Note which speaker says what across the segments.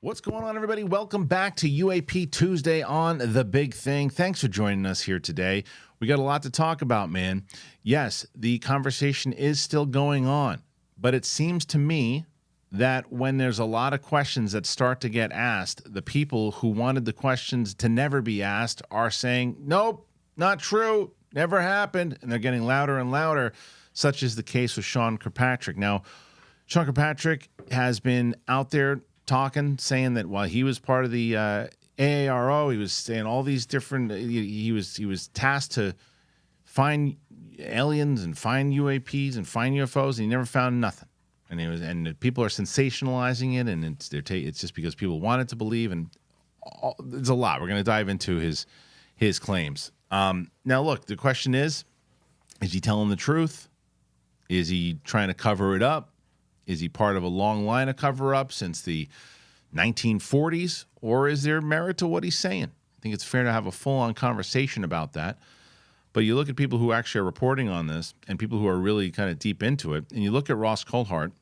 Speaker 1: What's going on, everybody? Welcome back to UAP Tuesday on The Big Thing. Thanks for joining us here today. We got a lot to talk about, man. Yes, the conversation is still going on, but it seems to me that when there's a lot of questions that start to get asked, the people who wanted the questions to never be asked are saying, nope, not true, never happened, and they're getting louder and louder, such is the case with Kirkpatrick. Now, Kirkpatrick has been out there talking, saying that while he was part of the AARO, he was saying all these different. He was tasked to find aliens and find UAPs and find UFOs, and he never found nothing. And people are sensationalizing it, and it's just because people wanted to believe, and there's a lot. We're going to dive into his claims. Now, look, the question is he telling the truth? Is he trying to cover it up? Is he part of a long line of cover-up since the 1940s, or is there merit to what he's saying? I think it's fair to have a full-on conversation about that. But you look at people who actually are reporting on this and people who are really kind of deep into it, and you look at Ross Coulthart,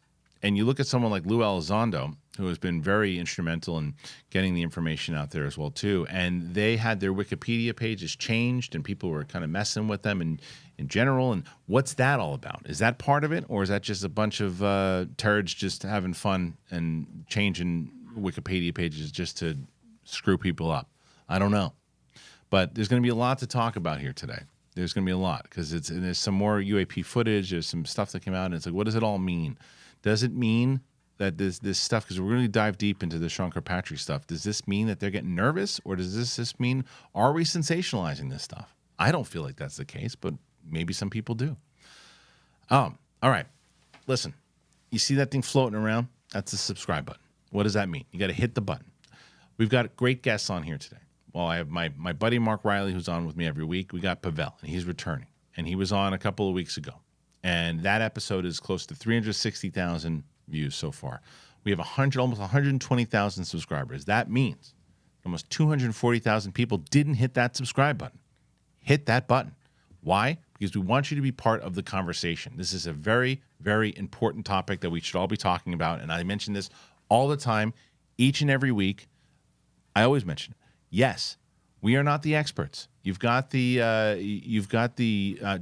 Speaker 1: and you look at someone like Lou Elizondo, who has been very instrumental in getting the information out there as well, too. And they had their Wikipedia pages changed, and people were kind of messing with them in general. And what's that all about? Is that part of it, or is that just a bunch of turds just having fun and changing Wikipedia pages just to screw people up? I don't know. But there's going to be a lot to talk about here today. There's going to be a lot because there's some more UAP footage. There's some stuff that came out, and it's like, what does it all mean? Does it mean that this stuff, because we're going to dive deep into the Kirkpatrick stuff, does this mean that they're getting nervous, or does this just mean, are we sensationalizing this stuff? I don't feel like that's the case, but maybe some people do. All right. Listen, you see that thing floating around? That's the subscribe button. What does that mean? You got to hit the button. We've got great guests on here today. Well, I have my buddy Mark Reilly, who's on with me every week. We got Pavel, and he's returning. And he was on a couple of weeks ago. And that episode is close to 360,000 views so far. We have almost 120,000 subscribers. That means almost 240,000 people didn't hit that subscribe button. Hit that button. Why? Because we want you to be part of the conversation. This is a very, very important topic that we should all be talking about. And I mention this all the time, each and every week. I always mention it. Yes, we are not the experts. You've got the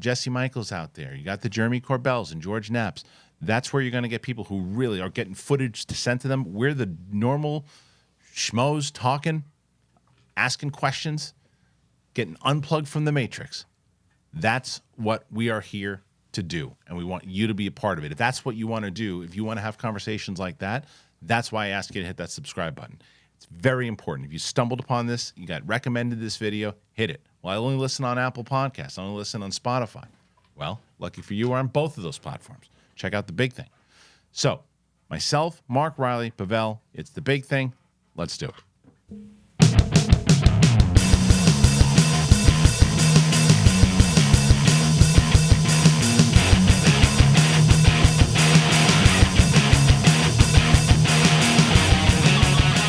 Speaker 1: Jesse Michaels out there. You got the Jeremy Corbells and George Knapps. That's where you're going to get people who really are getting footage to send to them. We're the normal schmoes talking, asking questions, getting unplugged from the matrix. That's what we are here to do, and we want you to be a part of it. If that's what you want to do, if you want to have conversations like that, that's why I ask you to hit that subscribe button. It's very important. If you stumbled upon this, you got recommended this video, hit it. Well, I only listen on Apple Podcasts. I only listen on Spotify. Well, lucky for you, we're on both of those platforms. Check out The Big Thing. So, myself, Mark Reilly, Pavel, it's The Big Thing. Let's do it.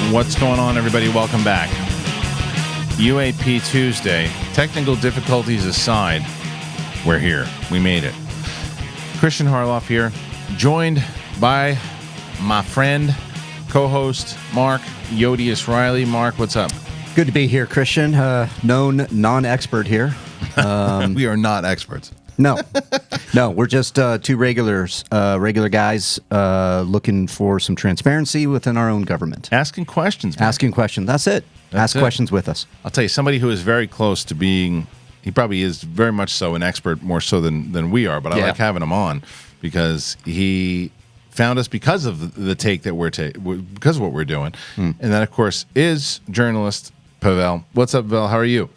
Speaker 1: What's going on, everybody? Welcome back. UAP Tuesday. Technical difficulties aside, we're here. We made it. Kristian Harloff here, joined by my friend, co-host, Mark Yodius Reilly. Mark, what's up?
Speaker 2: Good to be here, Kristian. Known non-expert here.
Speaker 1: We are not experts.
Speaker 2: No, we're just two regular guys looking for some transparency within our own government.
Speaker 1: Asking questions, man.
Speaker 2: Asking questions. That's it. Ask questions with us.
Speaker 1: I'll tell you, somebody who is very close to being, he probably is very much so an expert, more so than we are, but I like having him on because he found us because of the take that because of what we're doing. And that, of course, is journalist Pavel. What's up, Pavel? How are you?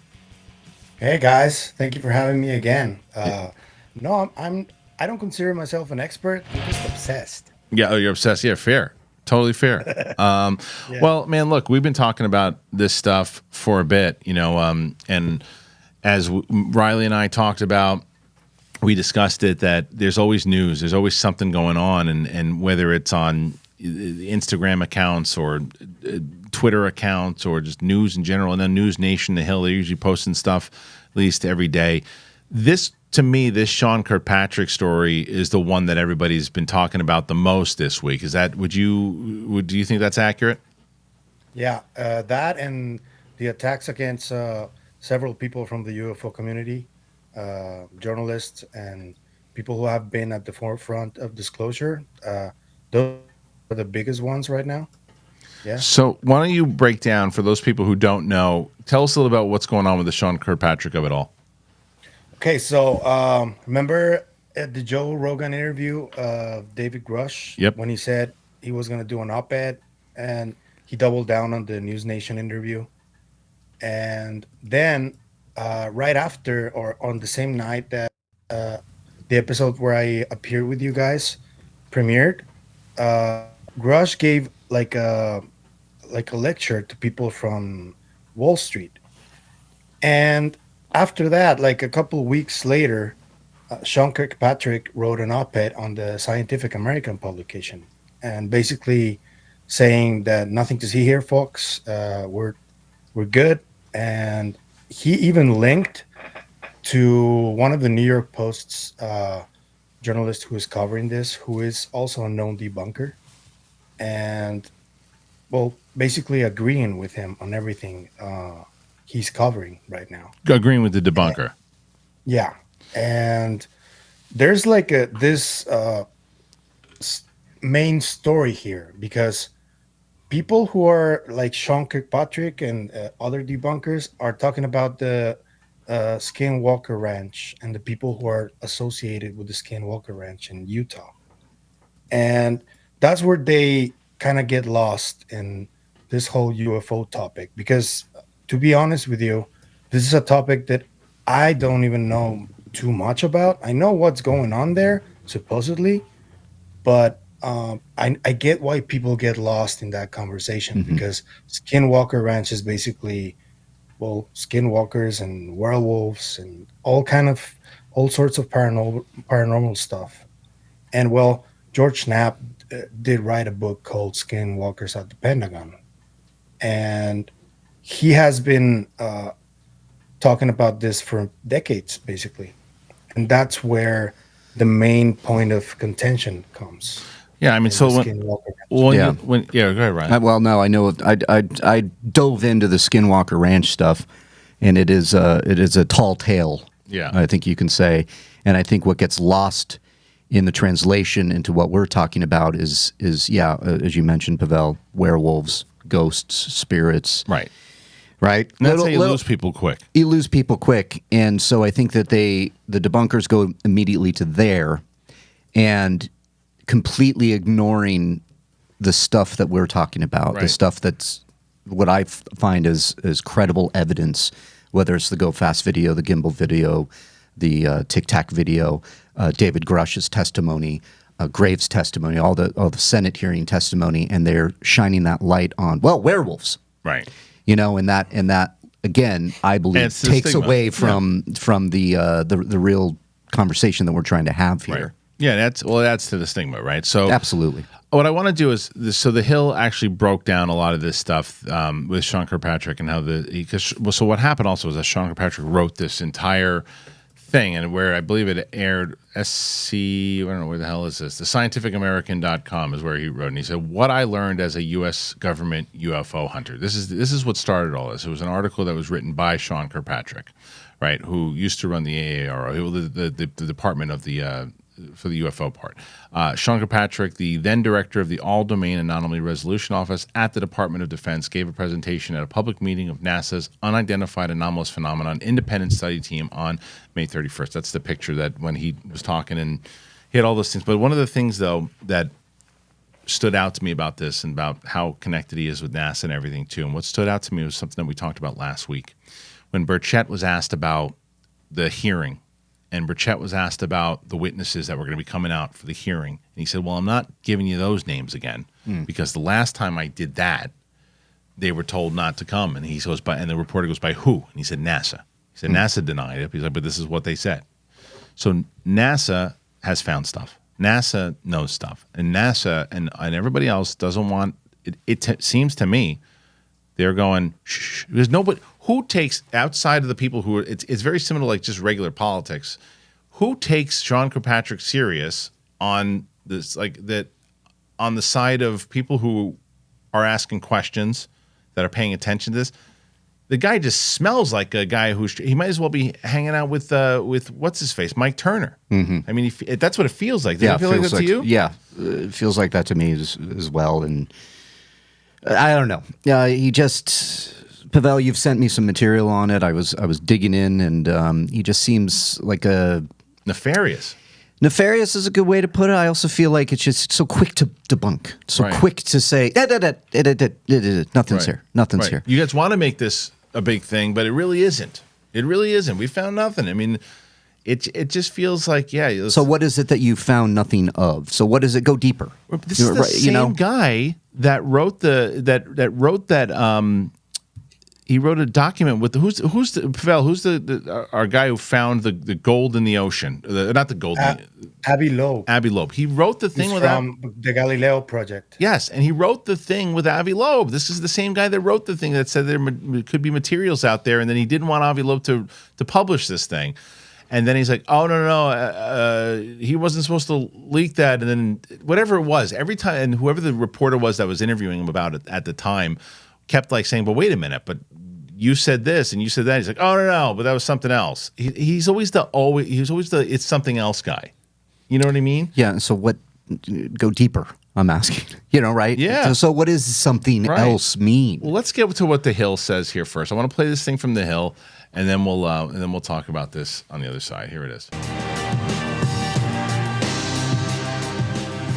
Speaker 3: Hey guys, thank you for having me again. No, I don't consider myself an expert. I'm just obsessed.
Speaker 1: Yeah, you're obsessed. Yeah, fair. Totally fair. Well, man, look, we've been talking about this stuff for a bit, and as Reilly and I talked about, we discussed it that there's always news. There's always something going on, and whether it's on Instagram accounts or Twitter accounts or just news in general, and then News Nation, The Hill, they're usually posting stuff at least every day. To me, this Kirkpatrick story is the one that everybody's been talking about the most this week. Do you think that's accurate?
Speaker 3: Yeah, that and the attacks against several people from the UFO community, journalists and people who have been at the forefront of disclosure. Those are the biggest ones right now. Yeah.
Speaker 1: So why don't you break down for those people who don't know? Tell us a little about what's going on with the Sean Kirkpatrick of it all.
Speaker 3: Okay, so remember at the Joe Rogan interview of David Grush
Speaker 1: Yep.
Speaker 3: when he said he was going to do an op-ed, and he doubled down on the News Nation interview. And then right after, or on the same night that the episode where I appeared with you guys premiered, Grush gave like a lecture to people from Wall Street. And after that, like a couple of weeks later, Sean Kirkpatrick wrote an op-ed on the Scientific American publication, and basically saying that nothing to see here, folks. We're good, and he even linked to one of the New York Post's journalists who is covering this, who is also a known debunker, and well, basically agreeing with him on everything he's covering right now.
Speaker 1: Agreeing with the debunker.
Speaker 3: Yeah, and there's like this main story here because people who are like Sean Kirkpatrick and other debunkers are talking about the Skinwalker Ranch and the people who are associated with the Skinwalker Ranch in Utah. And that's where they kind of get lost in this whole UFO topic because, to be honest with you, this is a topic that I don't even know too much about. I know what's going on there, supposedly, but I get why people get lost in that conversation because Skinwalker Ranch is basically, well, skinwalkers and werewolves and all sorts of paranormal stuff. And well, George Knapp did write a book called Skinwalkers at the Pentagon, and he has been talking about this for decades, basically, and that's where the main point of contention comes
Speaker 1: Yeah, I mean,
Speaker 3: in
Speaker 1: so
Speaker 3: the
Speaker 1: when,
Speaker 3: Skinwalker.
Speaker 1: when,
Speaker 2: Yeah.
Speaker 1: yeah, go ahead, Ryan.
Speaker 2: Well, no, I know. I dove into the Skinwalker Ranch stuff, and it is a tall tale.
Speaker 1: Yeah.
Speaker 2: I think you can say, and I think what gets lost in the translation into what we're talking about is as you mentioned, Pavel, werewolves, ghosts, spirits,
Speaker 1: Right.
Speaker 2: right.
Speaker 1: And that's how you lose people quick.
Speaker 2: You lose people quick, and so I think that the debunkers go immediately to there, and completely ignoring the stuff that we're talking about, the
Speaker 1: Right.
Speaker 2: stuff that's what I find is credible evidence, whether it's the Go Fast video, the gimbal video, the Tic Tac video, David Grush's testimony, Graves' testimony, all the Senate hearing testimony, and they're shining that light on werewolves,
Speaker 1: Right.
Speaker 2: and that again, I believe
Speaker 1: it's the
Speaker 2: takes
Speaker 1: stigma.
Speaker 2: away from the real conversation that we're trying to have here.
Speaker 1: Right. Yeah, that's to the stigma, right? So
Speaker 2: Absolutely.
Speaker 1: what I want to do is so the Hill actually broke down a lot of this stuff with Sean Kirkpatrick and how so what happened also was that Sean Kirkpatrick wrote this entire thing, and where I believe it aired SC, I don't know where the hell is this, the scientificamerican.com is where he wrote, and he said, what I learned as a U.S. government UFO hunter. This is what started all this. It was an article that was written by Sean Kirkpatrick, right, who used to run the AARO, the department of the for the UFO part. Sean Kirkpatrick, the then director of the All-Domain Anomaly Resolution Office at the Department of Defense, gave a presentation at a public meeting of NASA's Unidentified Anomalous Phenomenon Independent Study Team on May 31st. That's the picture that when he was talking, and he had all those things. But one of the things, though, that stood out to me about this and about how connected he is with NASA and everything, too, and what stood out to me was something that we talked about last week. When Burchett was asked about the hearing, and Burchett was asked about the witnesses that were going to be coming out for the hearing. And he said, well, I'm not giving you those names again because the last time I did that, they were told not to come. And he goes, and the reporter goes, by who? And he said, NASA. He said, NASA denied it. He's like, but this is what they said. So NASA has found stuff. NASA knows stuff. And NASA and everybody else doesn't want, it seems to me, they're going, shh. There's nobody who takes, outside of the people who are, it's very similar to like just regular politics. Who takes Sean Kirkpatrick serious on this, like that, on the side of people who are asking questions that are paying attention to this. The guy just smells like a guy he might as well be hanging out with what's his face, Mike Turner. I mean, that's what it feels like. Does it feel like that to you?
Speaker 2: Yeah, it feels like that to me as well. And I don't know. Pavel, you've sent me some material on it. I was digging in, and he just seems like a
Speaker 1: nefarious.
Speaker 2: Nefarious is a good way to put it. I also feel like it's just so quick to debunk, so quick to say, nothing's here. Nothing's here.
Speaker 1: You guys want to make this a big thing, but it really isn't. It really isn't. We found nothing. I mean, it just feels like,
Speaker 2: So what is it that you found nothing of? So what does it go deeper?
Speaker 1: This is the same guy that wrote he wrote a document with who's our guy who found the gold in the ocean? Not the gold.
Speaker 3: Avi Loeb.
Speaker 1: Avi Loeb. He wrote the thing
Speaker 3: from the Galileo project.
Speaker 1: Yes, and he wrote the thing with Avi Loeb. This is the same guy that wrote the thing that said there could be materials out there, and then he didn't want Avi Loeb to publish this thing. And then he's like, oh, no, he wasn't supposed to leak that. And then whatever it was, every time, and whoever the reporter was that was interviewing him about it at the time kept like saying, but wait a minute, but you said this and you said that. He's like, oh, no, but that was something else. He's always the it's something else guy. You know what I mean?
Speaker 2: Yeah, so what, go deeper, I'm asking, right?
Speaker 1: Yeah.
Speaker 2: So what does something else mean?
Speaker 1: Well, let's get to what The Hill says here first. I want to play this thing from The Hill, and then we'll talk about this on the other side. Here it is.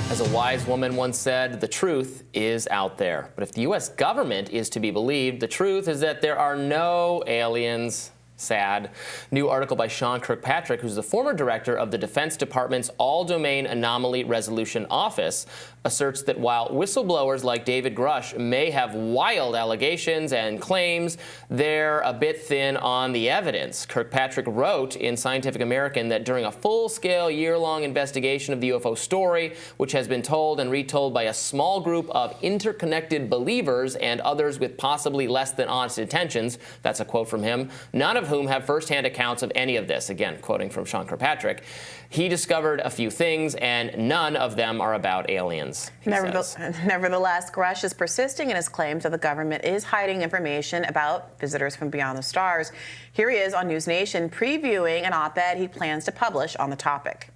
Speaker 4: As a wise woman once said, the truth is out there. But if the U.S. government is to be believed, the truth is that there are no aliens. Sad. New article by Sean Kirkpatrick, who's the former director of the Defense Department's All-Domain Anomaly Resolution Office, asserts that while whistleblowers like David Grush may have wild allegations and claims, they're a bit thin on the evidence. Kirkpatrick wrote in Scientific American that during a full-scale, year-long investigation of the UFO story, which has been told and retold by a small group of interconnected believers and others with possibly less than honest intentions, that's a quote from him, none of whom have first-hand accounts of any of this, again, quoting from Sean Kirkpatrick. He discovered a few things, and none of them are about aliens,
Speaker 5: Nevertheless, Grush is persisting in his claims that the government is hiding information about visitors from beyond the stars. Here he is on News Nation previewing an op-ed he plans to publish on the topic.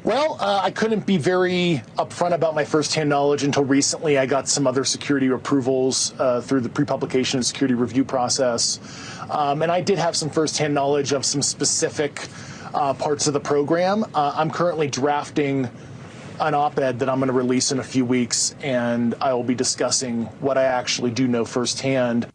Speaker 6: Well, I couldn't be very upfront about my firsthand knowledge until recently. I got some other security approvals through the pre-publication and security review process. And I did have some firsthand knowledge of some specific parts of the program. I'm currently drafting an op-ed that I'm going to release in a few weeks, and I will be discussing what I actually do know firsthand.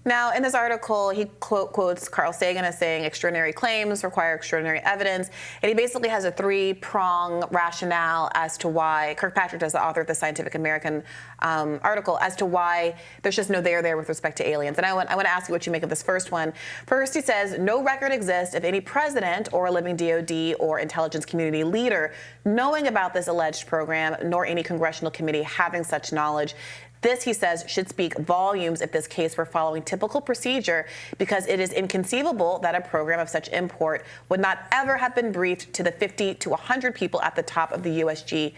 Speaker 5: Now, in this article, he quotes Carl Sagan as saying extraordinary claims require extraordinary evidence, and he basically has a three-prong rationale as to why, Kirkpatrick is the author of the Scientific American article, as to why there's just no there with respect to aliens. And I want to ask you what you make of this first one. First, he says, no record exists of any president or a living DOD or intelligence community leader knowing about this alleged program, nor any congressional committee having such knowledge. This, he says, should speak volumes if this case were following typical procedure, because it is inconceivable that a program of such import would not ever have been briefed to the 50 to 100 people at the top of the USG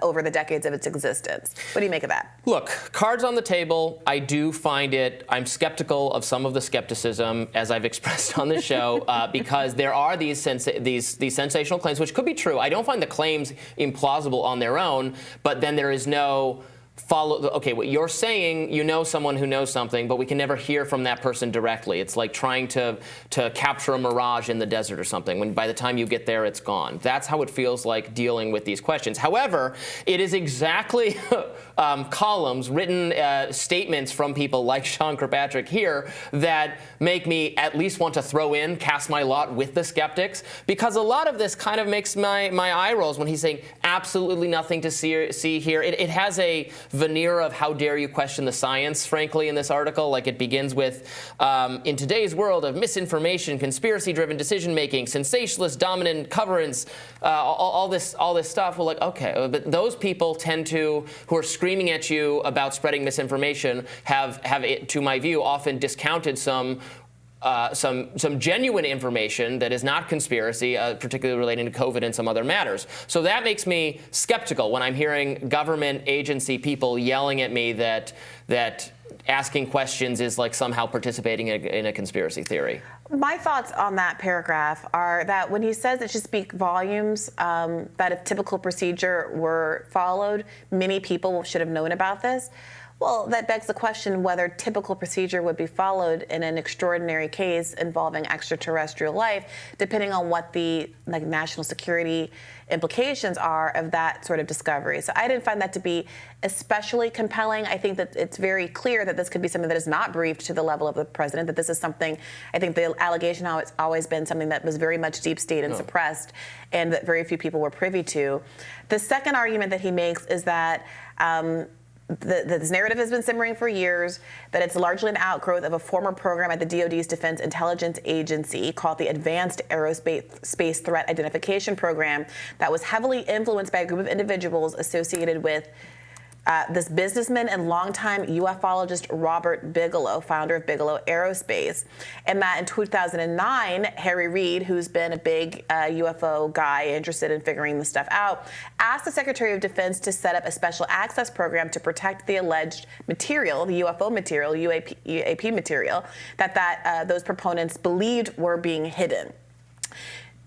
Speaker 5: over the decades of its existence. What do you make of that?
Speaker 4: Look, cards on the table. I do find I'm skeptical of some of the skepticism, as I've expressed on the show, because there are these sensational claims, which could be true. I don't find the claims implausible on their own, but then there is no okay, what you're saying, you know someone who knows something, but we can never hear from that person directly. It's like trying to capture a mirage in the desert or something, when by the time you get there, it's gone. That's how it feels like dealing with these questions. However, it is exactly columns, written statements from people like Sean Kirkpatrick here that make me at least want to cast my lot with the skeptics, because a lot of this kind of makes my eye rolls when he's saying absolutely nothing to see here. It has a veneer of how dare you question the science, frankly, in this article. Like, it begins with, in today's world of misinformation, conspiracy-driven decision-making, sensationalist dominant coverance, all this stuff. Well, like, okay, but those people who are screaming at you about spreading misinformation have, to my view, often discounted some some genuine information that is not conspiracy, particularly relating to COVID and some other matters. So that makes me skeptical when I'm hearing government agency people yelling at me that asking questions is like somehow participating in a conspiracy theory.
Speaker 5: My thoughts on that paragraph are that when he says it should speak volumes, that if typical procedure were followed, many people should have known about this. Well, that begs the question whether typical procedure would be followed in an extraordinary case involving extraterrestrial life, depending on what the national security implications are of that sort of discovery. So I didn't find that to be especially compelling. I think that it's very clear that this could be something that is not briefed to the level of the president, that this is something, I think the allegation how it's always been something that was very much deep state and suppressed, and that very few people were privy to. The second argument that he makes is that this narrative has been simmering for years, that it's largely an outgrowth of a former program at the DoD's Defense Intelligence Agency called the Advanced Aerospace Threat Identification Program that was heavily influenced by a group of individuals associated with this businessman and longtime ufologist Robert Bigelow, founder of Bigelow Aerospace. And that in 2009, Harry Reid, who's been a big UFO guy interested in figuring this stuff out, asked the Secretary of Defense to set up a special access program to protect the alleged material, the UFO material, UAP material, that those proponents believed were being hidden.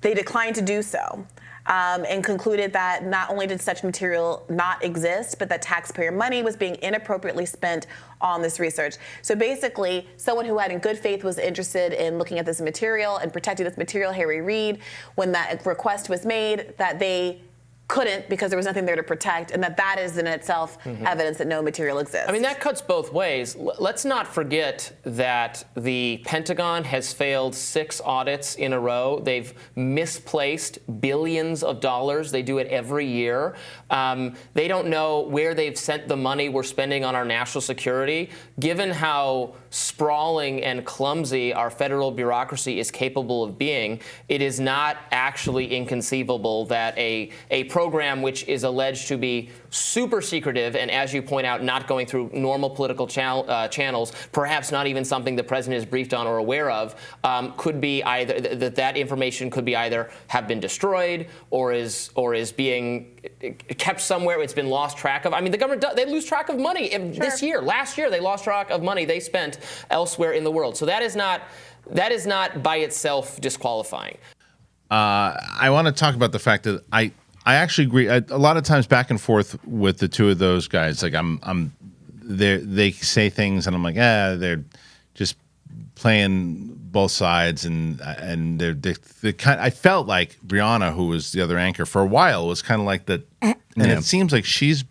Speaker 5: They declined to do so. And concluded that not only did such material not exist, but that taxpayer money was being inappropriately spent on this research. So basically, someone who had in good faith was interested in looking at this material and protecting this material, Harry Reid, when that request was made, that they couldn't because there was nothing there to protect, and that is in itself evidence that no material exists.
Speaker 4: I mean, that cuts both ways. Let's not forget that the Pentagon has failed 6 audits in a row. They've misplaced billions of dollars. They do it every year. They don't know where they've sent the money we're spending on our national security. Given how sprawling and clumsy our federal bureaucracy is capable of being, it is not actually inconceivable that a program which is alleged to be super secretive and, as you point out, not going through normal political channels, perhaps not even something the president is briefed on or aware of, could be either that information could be either have been destroyed or is being kept somewhere. It's been lost track of. I mean, the government they lose track of money this year. Last year, they lost track of money they spent elsewhere in the world. So that is not by itself disqualifying.
Speaker 1: I want to talk about the fact that I actually agree. A lot of times back and forth with the two of those guys. Like they say things and I'm like, they're just playing both sides, and they kind. I felt like Brianna, who was the other anchor for a while, was kind of like that, and it seems like she's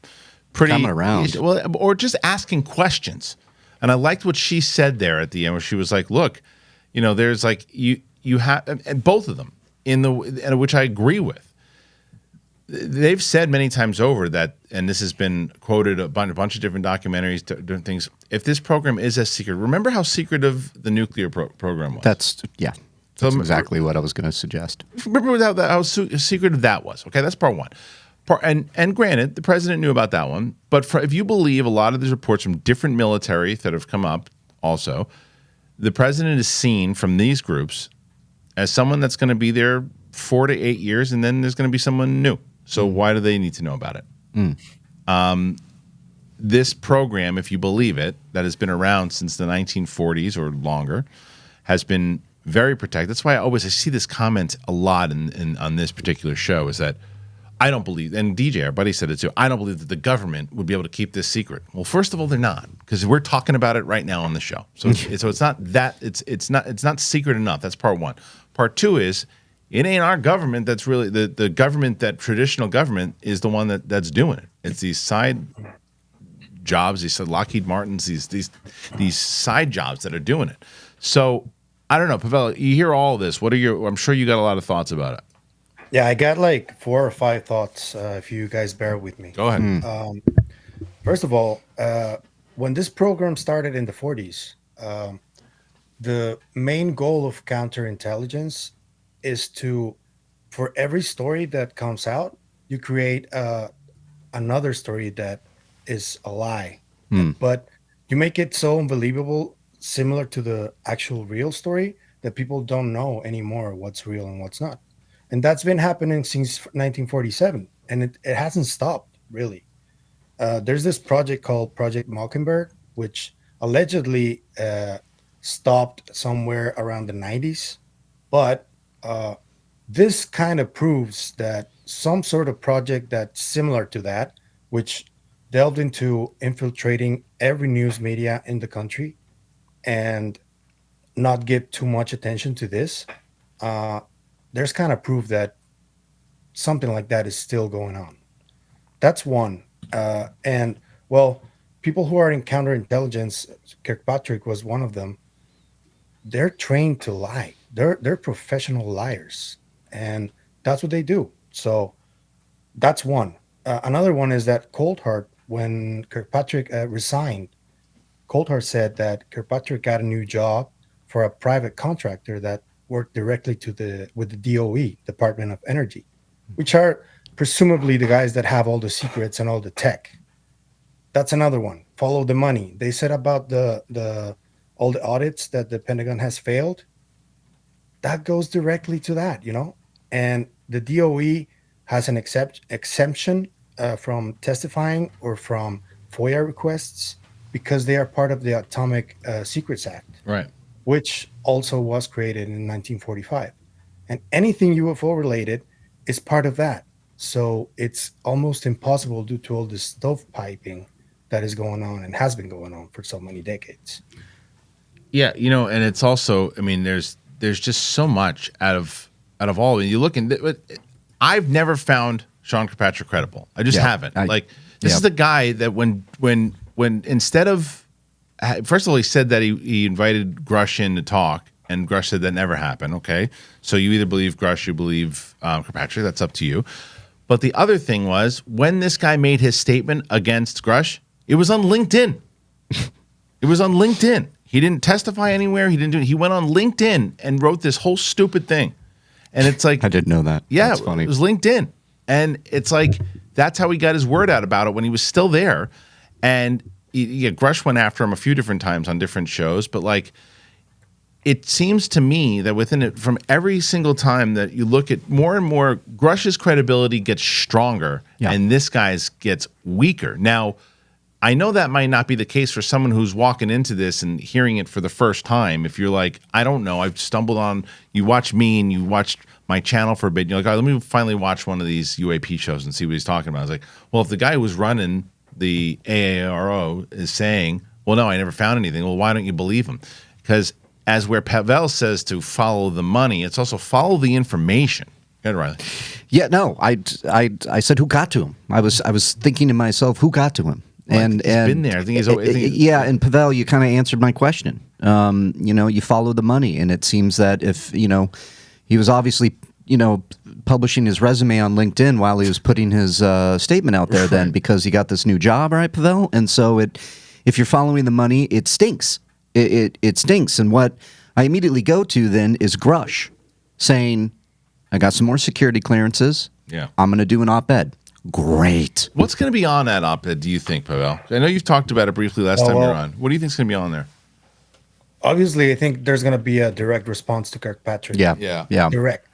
Speaker 1: pretty
Speaker 2: coming around.
Speaker 1: Well, or just asking questions. And I liked what she said there at the end, where she was like, "Look, there's like you have," and both of them which I agree with. They've said many times over that, and this has been quoted a bunch of different documentaries, different things. If this program is as secret, remember how secretive the nuclear program was.
Speaker 2: That's exactly what I was going to suggest.
Speaker 1: Remember how secretive that was. Okay, that's part one. And granted, the president knew about that one. But if you believe a lot of these reports from different military that have come up, also, the president is seen from these groups as someone that's going to be there 4 to 8 years, and then there's going to be someone new. So why do they need to know about it? This program, if you believe it, that has been around since the 1940s or longer, has been very protected. That's why I see this comment a lot on this particular show, is that I don't believe, and DJ, our buddy, said it too, I don't believe that the government would be able to keep this secret. Well, first of all, they're not, because we're talking about it right now on the show. So it's not that it's not secret enough. That's part one. Part two is, it ain't our government that's really the government. That traditional government is the one that's doing it. It's these side jobs, these Lockheed Martins, these side jobs that are doing it. So I don't know, Pavel. You hear all this. I'm sure you got a lot of thoughts about it.
Speaker 3: Yeah, I got like 4 or 5 thoughts. If you guys bear with me.
Speaker 1: Go ahead.
Speaker 3: First of all, when this program started in the 40s, the main goal of counterintelligence is for every story that comes out, you create another story that is a lie, but you make it so unbelievable similar to the actual real story that people don't know anymore what's real and what's not. And that's been happening since 1947, and it hasn't stopped really. There's this project called Project Mockingbird, which allegedly stopped somewhere around the 90s. But this kind of proves that some sort of project that's similar to that, which delved into infiltrating every news media in the country and not give too much attention to this, uh, there's kind of proof that something like that is still going on. That's one. And well, people who are in counterintelligence, Kirkpatrick was one of them. They're trained to lie. They're professional liars, and that's what they do. So that's one. Another one is that Coulthard, when Kirkpatrick resigned, Coulthard said that Kirkpatrick got a new job for a private contractor that worked directly with the DOE, Department of Energy, which are presumably the guys that have all the secrets and all the tech. That's another one. Follow the money. They said about the all the audits that the Pentagon has failed. That goes directly to that, you know. And the DOE has an exemption from testifying or from FOIA requests because they are part of the Atomic Secrets Act,
Speaker 1: Right.
Speaker 3: which also was created in 1945. And anything UFO related is part of that. So it's almost impossible due to all the stovepiping that is going on and has been going on for so many decades.
Speaker 1: Yeah, you know, and it's also, I mean, there's just so much out of all. You look and I've never found Sean Kirkpatrick credible. I just haven't. This is the guy that when instead of first of all, he said that he invited Grush in to talk, and Grush said that never happened. Okay, so you either believe Grush, you believe Kirkpatrick. That's up to you. But the other thing was when this guy made his statement against Grush, it was on LinkedIn. It was on LinkedIn. He didn't testify anywhere. He didn't do it. He went on LinkedIn and wrote this whole stupid thing. And it's like,
Speaker 2: I didn't know that.
Speaker 1: Yeah,
Speaker 2: That's funny.
Speaker 1: It was LinkedIn. And it's like, that's how he got his word out about it when he was still there. And Grush went after him a few different times on different shows. But like, it seems to me that within it, from every single time that you look at more and more, Grush's credibility gets stronger and this guy's gets weaker. Now, I know that might not be the case for someone who's walking into this and hearing it for the first time. If you're like, I don't know, I've stumbled on, you watch me and you watched my channel for a bit, and you're like, all right, let me finally watch one of these UAP shows and see what he's talking about. I was like, well, if the guy who's running the AARO is saying, well, no, I never found anything, well, why don't you believe him? Because as where Pavel says to follow the money, it's also follow the information. Go ahead, Reilly.
Speaker 2: Yeah, no, I said who got to him. I was thinking to myself, who got to him? And
Speaker 1: he's been there. I think
Speaker 2: yeah, and Pavel, you kind of answered my question. You know, you follow the money, and it seems that if he was obviously publishing his resume on LinkedIn while he was putting his statement out there, then because he got this new job, right, Pavel? And so if you're following the money, it stinks. It stinks. And what I immediately go to then is Grush saying, "I got some more security clearances.
Speaker 1: Yeah,
Speaker 2: I'm going to do an op-ed." Great.
Speaker 1: What's going to be on that op-ed, do you think, Pavel? I know you've talked about it briefly last time you were on. What do you think is going to be on there?
Speaker 3: Obviously, I think there's going to be a direct response to Kirkpatrick.
Speaker 2: Yeah.
Speaker 3: Direct.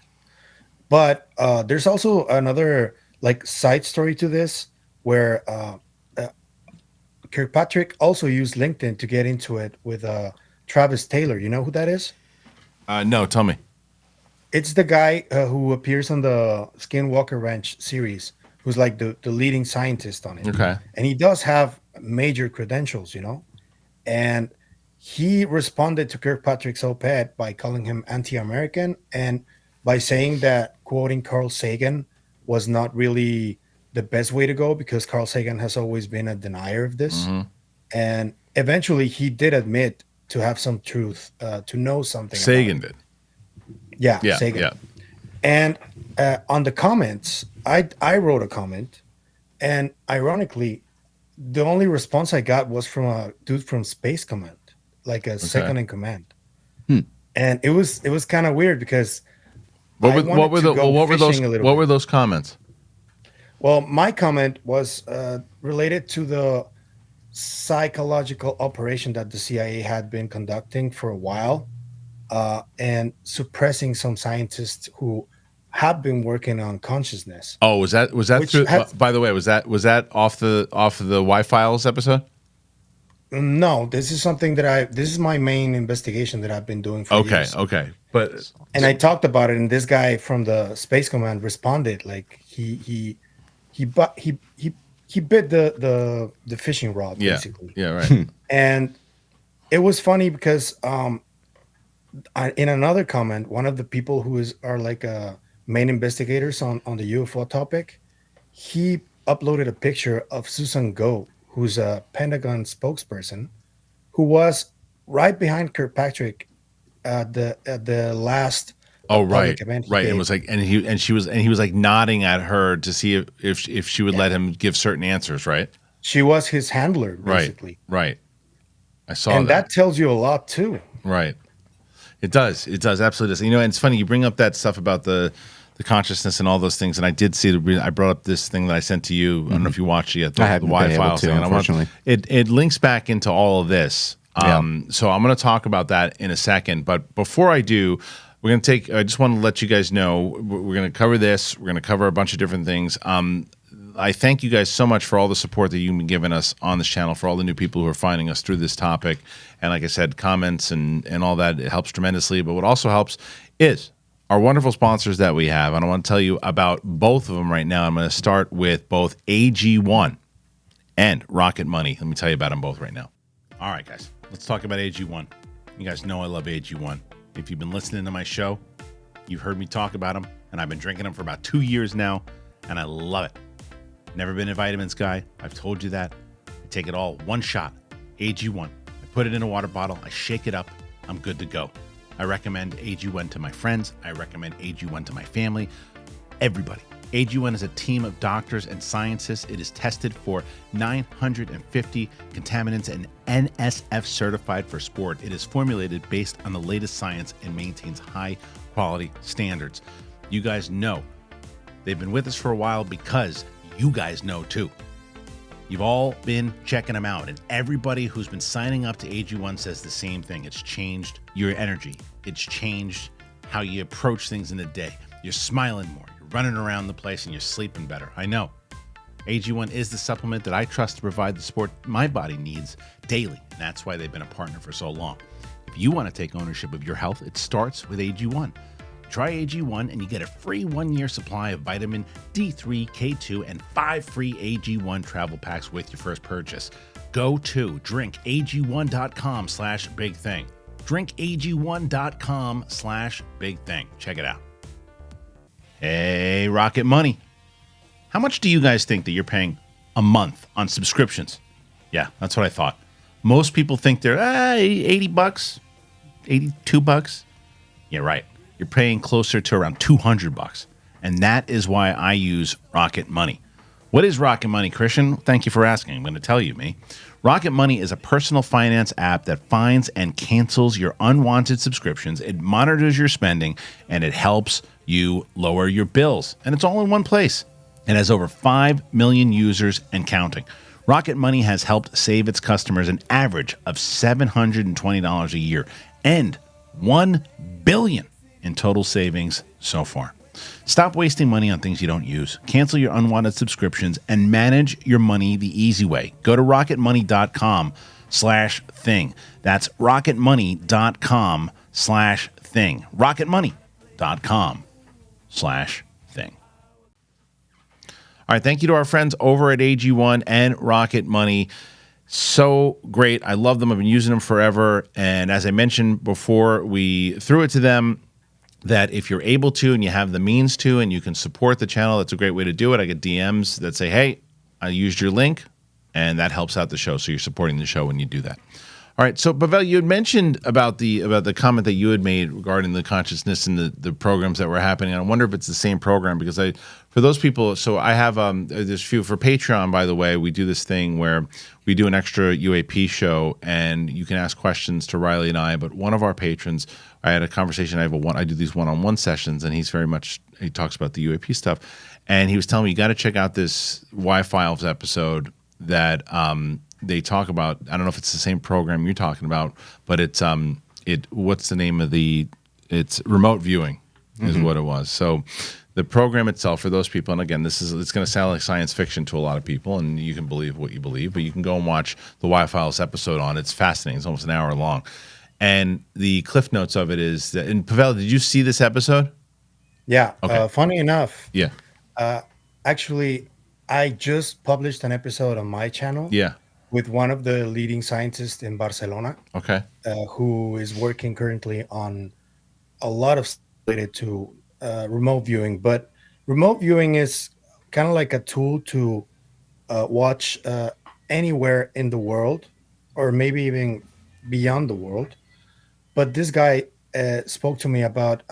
Speaker 3: But there's also another side story to this where Kirkpatrick also used LinkedIn to get into it with Travis Taylor. You know who that is?
Speaker 1: No, tell me.
Speaker 3: It's the guy who appears on the Skinwalker Ranch series, who's like the leading scientist on it.
Speaker 1: Okay.
Speaker 3: And he does have major credentials, and he responded to Kirkpatrick's op-ed by calling him anti-American and by saying that quoting Carl Sagan was not really the best way to go because Carl Sagan has always been a denier of this.
Speaker 1: Mm-hmm.
Speaker 3: And eventually he did admit to have some truth, to know something.
Speaker 1: Sagan did.
Speaker 3: Yeah, Sagan.
Speaker 1: Yeah.
Speaker 3: And on the comments, I wrote a comment, and ironically, the only response I got was from a dude from Space Command, like a second in command. And it was kind of weird because
Speaker 1: what were those comments?
Speaker 3: Well, my comment was related to psychological operation that the CIA had been conducting for a while, and suppressing some scientists who have been working on consciousness.
Speaker 1: Oh, was that
Speaker 3: Which
Speaker 1: through?
Speaker 3: has-
Speaker 1: By the way, was that off the Y Files episode?
Speaker 3: No, this is something that this is my main investigation that I've been doing for
Speaker 1: Okay,
Speaker 3: years.
Speaker 1: okay, but
Speaker 3: And I talked about it, and this guy from the Space Command responded like he bit the fishing rod,
Speaker 1: yeah,
Speaker 3: basically.
Speaker 1: yeah, right.
Speaker 3: And it was funny because in another comment, one of the people who are like main investigators on the UFO topic, he uploaded a picture of Susan Go, who's a Pentagon spokesperson, who was right behind Kirkpatrick at the last
Speaker 1: Oh,
Speaker 3: public
Speaker 1: right,
Speaker 3: event he
Speaker 1: right.
Speaker 3: gave.
Speaker 1: And was like, and he was like nodding at her to see if she would let him give certain answers, right?
Speaker 3: She was his handler, basically.
Speaker 1: Right. I saw
Speaker 3: And that tells you a lot too.
Speaker 1: Right. It does. It does. Absolutely does. You know, and it's funny you bring up that stuff about the consciousness and all those things. And I did see I brought up this thing that I sent to you. I don't know if you watched it yet.
Speaker 2: I haven't been able to, unfortunately.
Speaker 1: It links back into all of this. So I'm going to talk about that in a second. But before I do, we're going to take. I just want to let you guys know we're going to cover this. We're going to cover a bunch of different things. I thank you guys so much for all the support that you've been giving us on this channel, for all the new people who are finding us through this topic. And like I said, comments and all that, it helps tremendously. But what also helps is our wonderful sponsors that we have. And I want to tell you about both of them right now. I'm going to start with both AG1 and Rocket Money. Let me tell you about them both right now. All right, guys, let's talk about AG1. You guys know I love AG1. If you've been listening to my show, you've heard me talk about them. And I've been drinking them for about 2 years now. And I love it. Never been a vitamins guy. I've told you that. I take it all one shot, AG1. I put it in a water bottle. I shake it up. I'm good to go. I recommend AG1 to my friends. I recommend AG1 to my family. Everybody. AG1 is a team of doctors and scientists. It is tested for 950 contaminants and NSF certified for sport. It is formulated based on the latest science and maintains high quality standards. You guys know they've been with us for a while because you guys know too. You've all been checking them out, and everybody who's been signing up to AG1 says the same thing. It's changed your energy. It's changed how you approach things in the day. You're smiling more. You're running around the place, and you're sleeping better. I know. AG1 is the supplement that I trust to provide the support my body needs daily, and that's why they've been a partner for so long. If you want to take ownership of your health, it starts with AG1. Try AG1 and you get a free 1-year supply of vitamin D3, K2, and 5 free AG1 travel packs with your first purchase. Go to drinkag1.com/big thing. Drinkag1.com/big thing. Check it out. Hey, Rocket Money. How much do you guys think that you're paying a month on subscriptions? Yeah, that's what I thought. Most people think they're $80, $82. Yeah, right. You're paying closer to around $200. And that is why I use Rocket Money. What is Rocket Money, Kristian? Thank you for asking. I'm going to tell you, me. Rocket Money is a personal finance app that finds and cancels your unwanted subscriptions. It monitors your spending, and it helps you lower your bills. And it's all in one place. It has over 5 million users and counting. Rocket Money has helped save its customers an average of $720 a year and $1 billion in total savings so far. Stop wasting money on things you don't use. Cancel your unwanted subscriptions and manage your money the easy way. Go to rocketmoney.com/thing. That's rocketmoney.com/thing. rocketmoney.com/thing. All right, thank you to our friends over at AG1 and Rocket Money. So great. I love them. I've been using them forever. And as I mentioned before, we threw it to them that if you're able to and you have the means to and you can support the channel, that's a great way to do it. I get DMs that say, hey, I used your link, and that helps out the show. So you're supporting the show when you do that. All right. So, Pavel, you had mentioned about the comment that you had made regarding the consciousness and the programs that were happening. And I wonder if it's the same program, because for those people, so I have there's a few for Patreon, by the way. We do this thing where we do an extra UAP show, and you can ask questions to Reilly and I. But one of our patrons, I had a conversation. I do these one-on-one sessions, and he talks about the UAP stuff, and he was telling me, you got to check out this Y Files episode that they talk about, I don't know if it's the same program you're talking about, but it's what's the name of it's remote viewing is what it was. So the program itself, for those people, and again, it's going to sound like science fiction to a lot of people, and you can believe what you believe, but you can go and watch the Y-Files episode on. It's fascinating. It's almost an hour long. And the cliff notes of it is that, and Pavel, did you see this episode?
Speaker 3: Yeah.
Speaker 1: Okay.
Speaker 3: Funny enough.
Speaker 1: Yeah.
Speaker 3: Actually, I just published an episode on my channel.
Speaker 1: Yeah.
Speaker 3: With one of the leading scientists in Barcelona.
Speaker 1: Okay.
Speaker 3: Who is working currently on a lot of stuff related to remote viewing. But remote viewing is kind of like a tool to watch anywhere in the world, or maybe even beyond the world. But this guy spoke to me about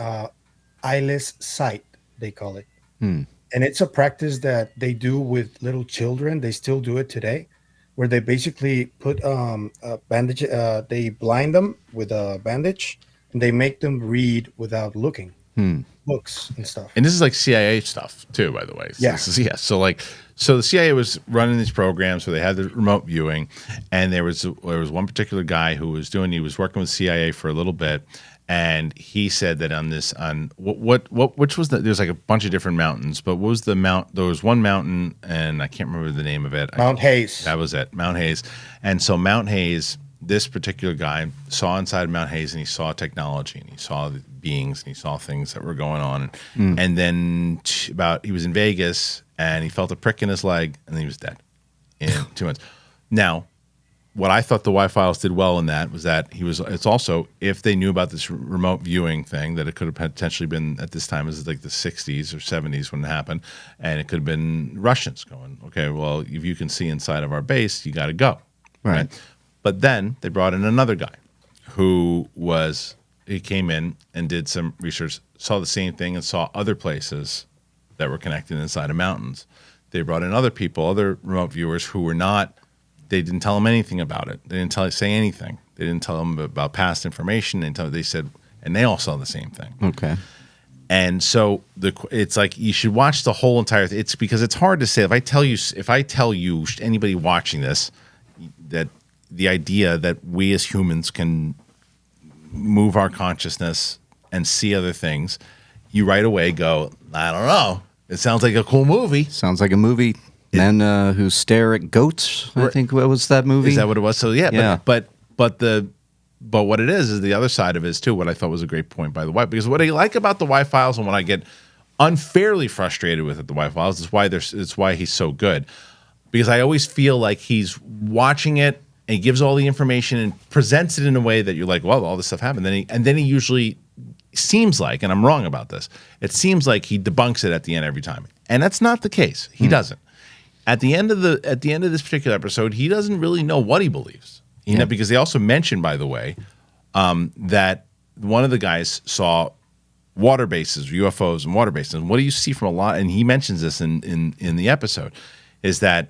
Speaker 3: eyeless sight, they call it. And it's a practice that they do with little children. They still do it today, where they basically put a bandage, they blind them with a bandage, and they make them read without looking, books and stuff.
Speaker 1: And this is like CIA stuff too, by the way.
Speaker 3: Yeah.
Speaker 1: So the CIA was running these programs where they had the remote viewing, and there was one particular guy who was working with CIA for a little bit, and he said that which was there's like a bunch of different mountains, but what was the mount? There was one mountain, and I can't remember the name of it.
Speaker 3: Mount Hayes.
Speaker 1: That was it, Mount Hayes. And so Mount Hayes, this particular guy saw inside Mount Hayes, and he saw technology, and he saw the beings, and he saw things that were going on. And then he was in Vegas, and he felt a prick in his leg, and then he was dead in 2 months. Now, what I thought the Y-Files did well in that was that it's also, if they knew about this remote viewing thing, that it could have potentially been at this time, is like the 60s or 70s when it happened, and it could have been Russians going, okay, well, if you can see inside of our base, you got to go. Right. But then they brought in another guy he came in and did some research, saw the same thing, and saw other places that were connected inside of mountains. They brought in other people, other remote viewers who were not, they didn't tell them anything about it. They didn't say anything. They didn't tell them about past information. They said, and they all saw the same thing.
Speaker 2: Okay.
Speaker 1: And so it's like you should watch the whole entire thing. It's because it's hard to say. If I tell you anybody watching this, that the idea that we as humans can move our consciousness and see other things, you right away go, I don't know. It sounds like a cool movie.
Speaker 2: Sounds like a movie. Men who stare at goats. I think what was that movie?
Speaker 1: Is that what it was? So
Speaker 2: Yeah.
Speaker 1: But what it is the other side of it is too. What I thought was a great point by the Y, because what I like about the Y-Files, and what I get unfairly frustrated with at the Y-Files, it's why he's so good, because I always feel like he's watching it and he gives all the information and presents it in a way that you're like, well, all this stuff happened. And then he usually seems like, and I'm wrong about this, it seems like he debunks it at the end every time, and that's not the case. He doesn't. At the end of this particular episode, he doesn't really know what he believes. Because they also mentioned, by the way, that one of the guys saw water bases, UFOs and water bases. And what do you see from a lot? And he mentions this in the episode, is that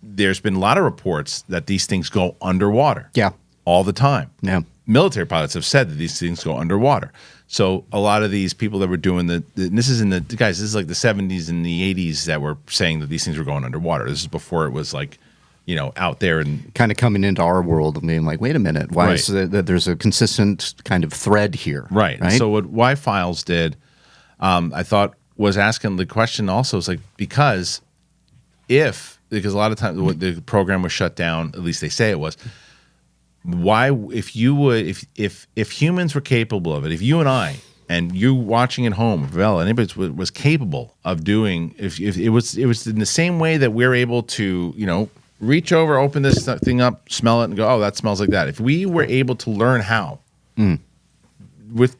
Speaker 1: there's been a lot of reports that these things go underwater.
Speaker 2: Yeah.
Speaker 1: All the time.
Speaker 2: Yeah.
Speaker 1: Military pilots have said that these things go underwater. So a lot of these people that were doing this is this is like the 70s and the 80s that were saying that these things were going underwater. This is before it was like, out there and
Speaker 2: kind of coming into our world and being like, wait a minute, why is that there's a consistent kind of thread here?
Speaker 1: Right. So what Y-Files did, I thought, was asking the question also, is like, because a lot of times the program was shut down, at least they say it was. Why, if humans were capable of it, if you and I, and you watching at home, Pavel, anybody was capable of doing, if it was in the same way that we're able to, reach over, open this thing up, smell it, and go, oh, that smells like that. If we were able to learn how, with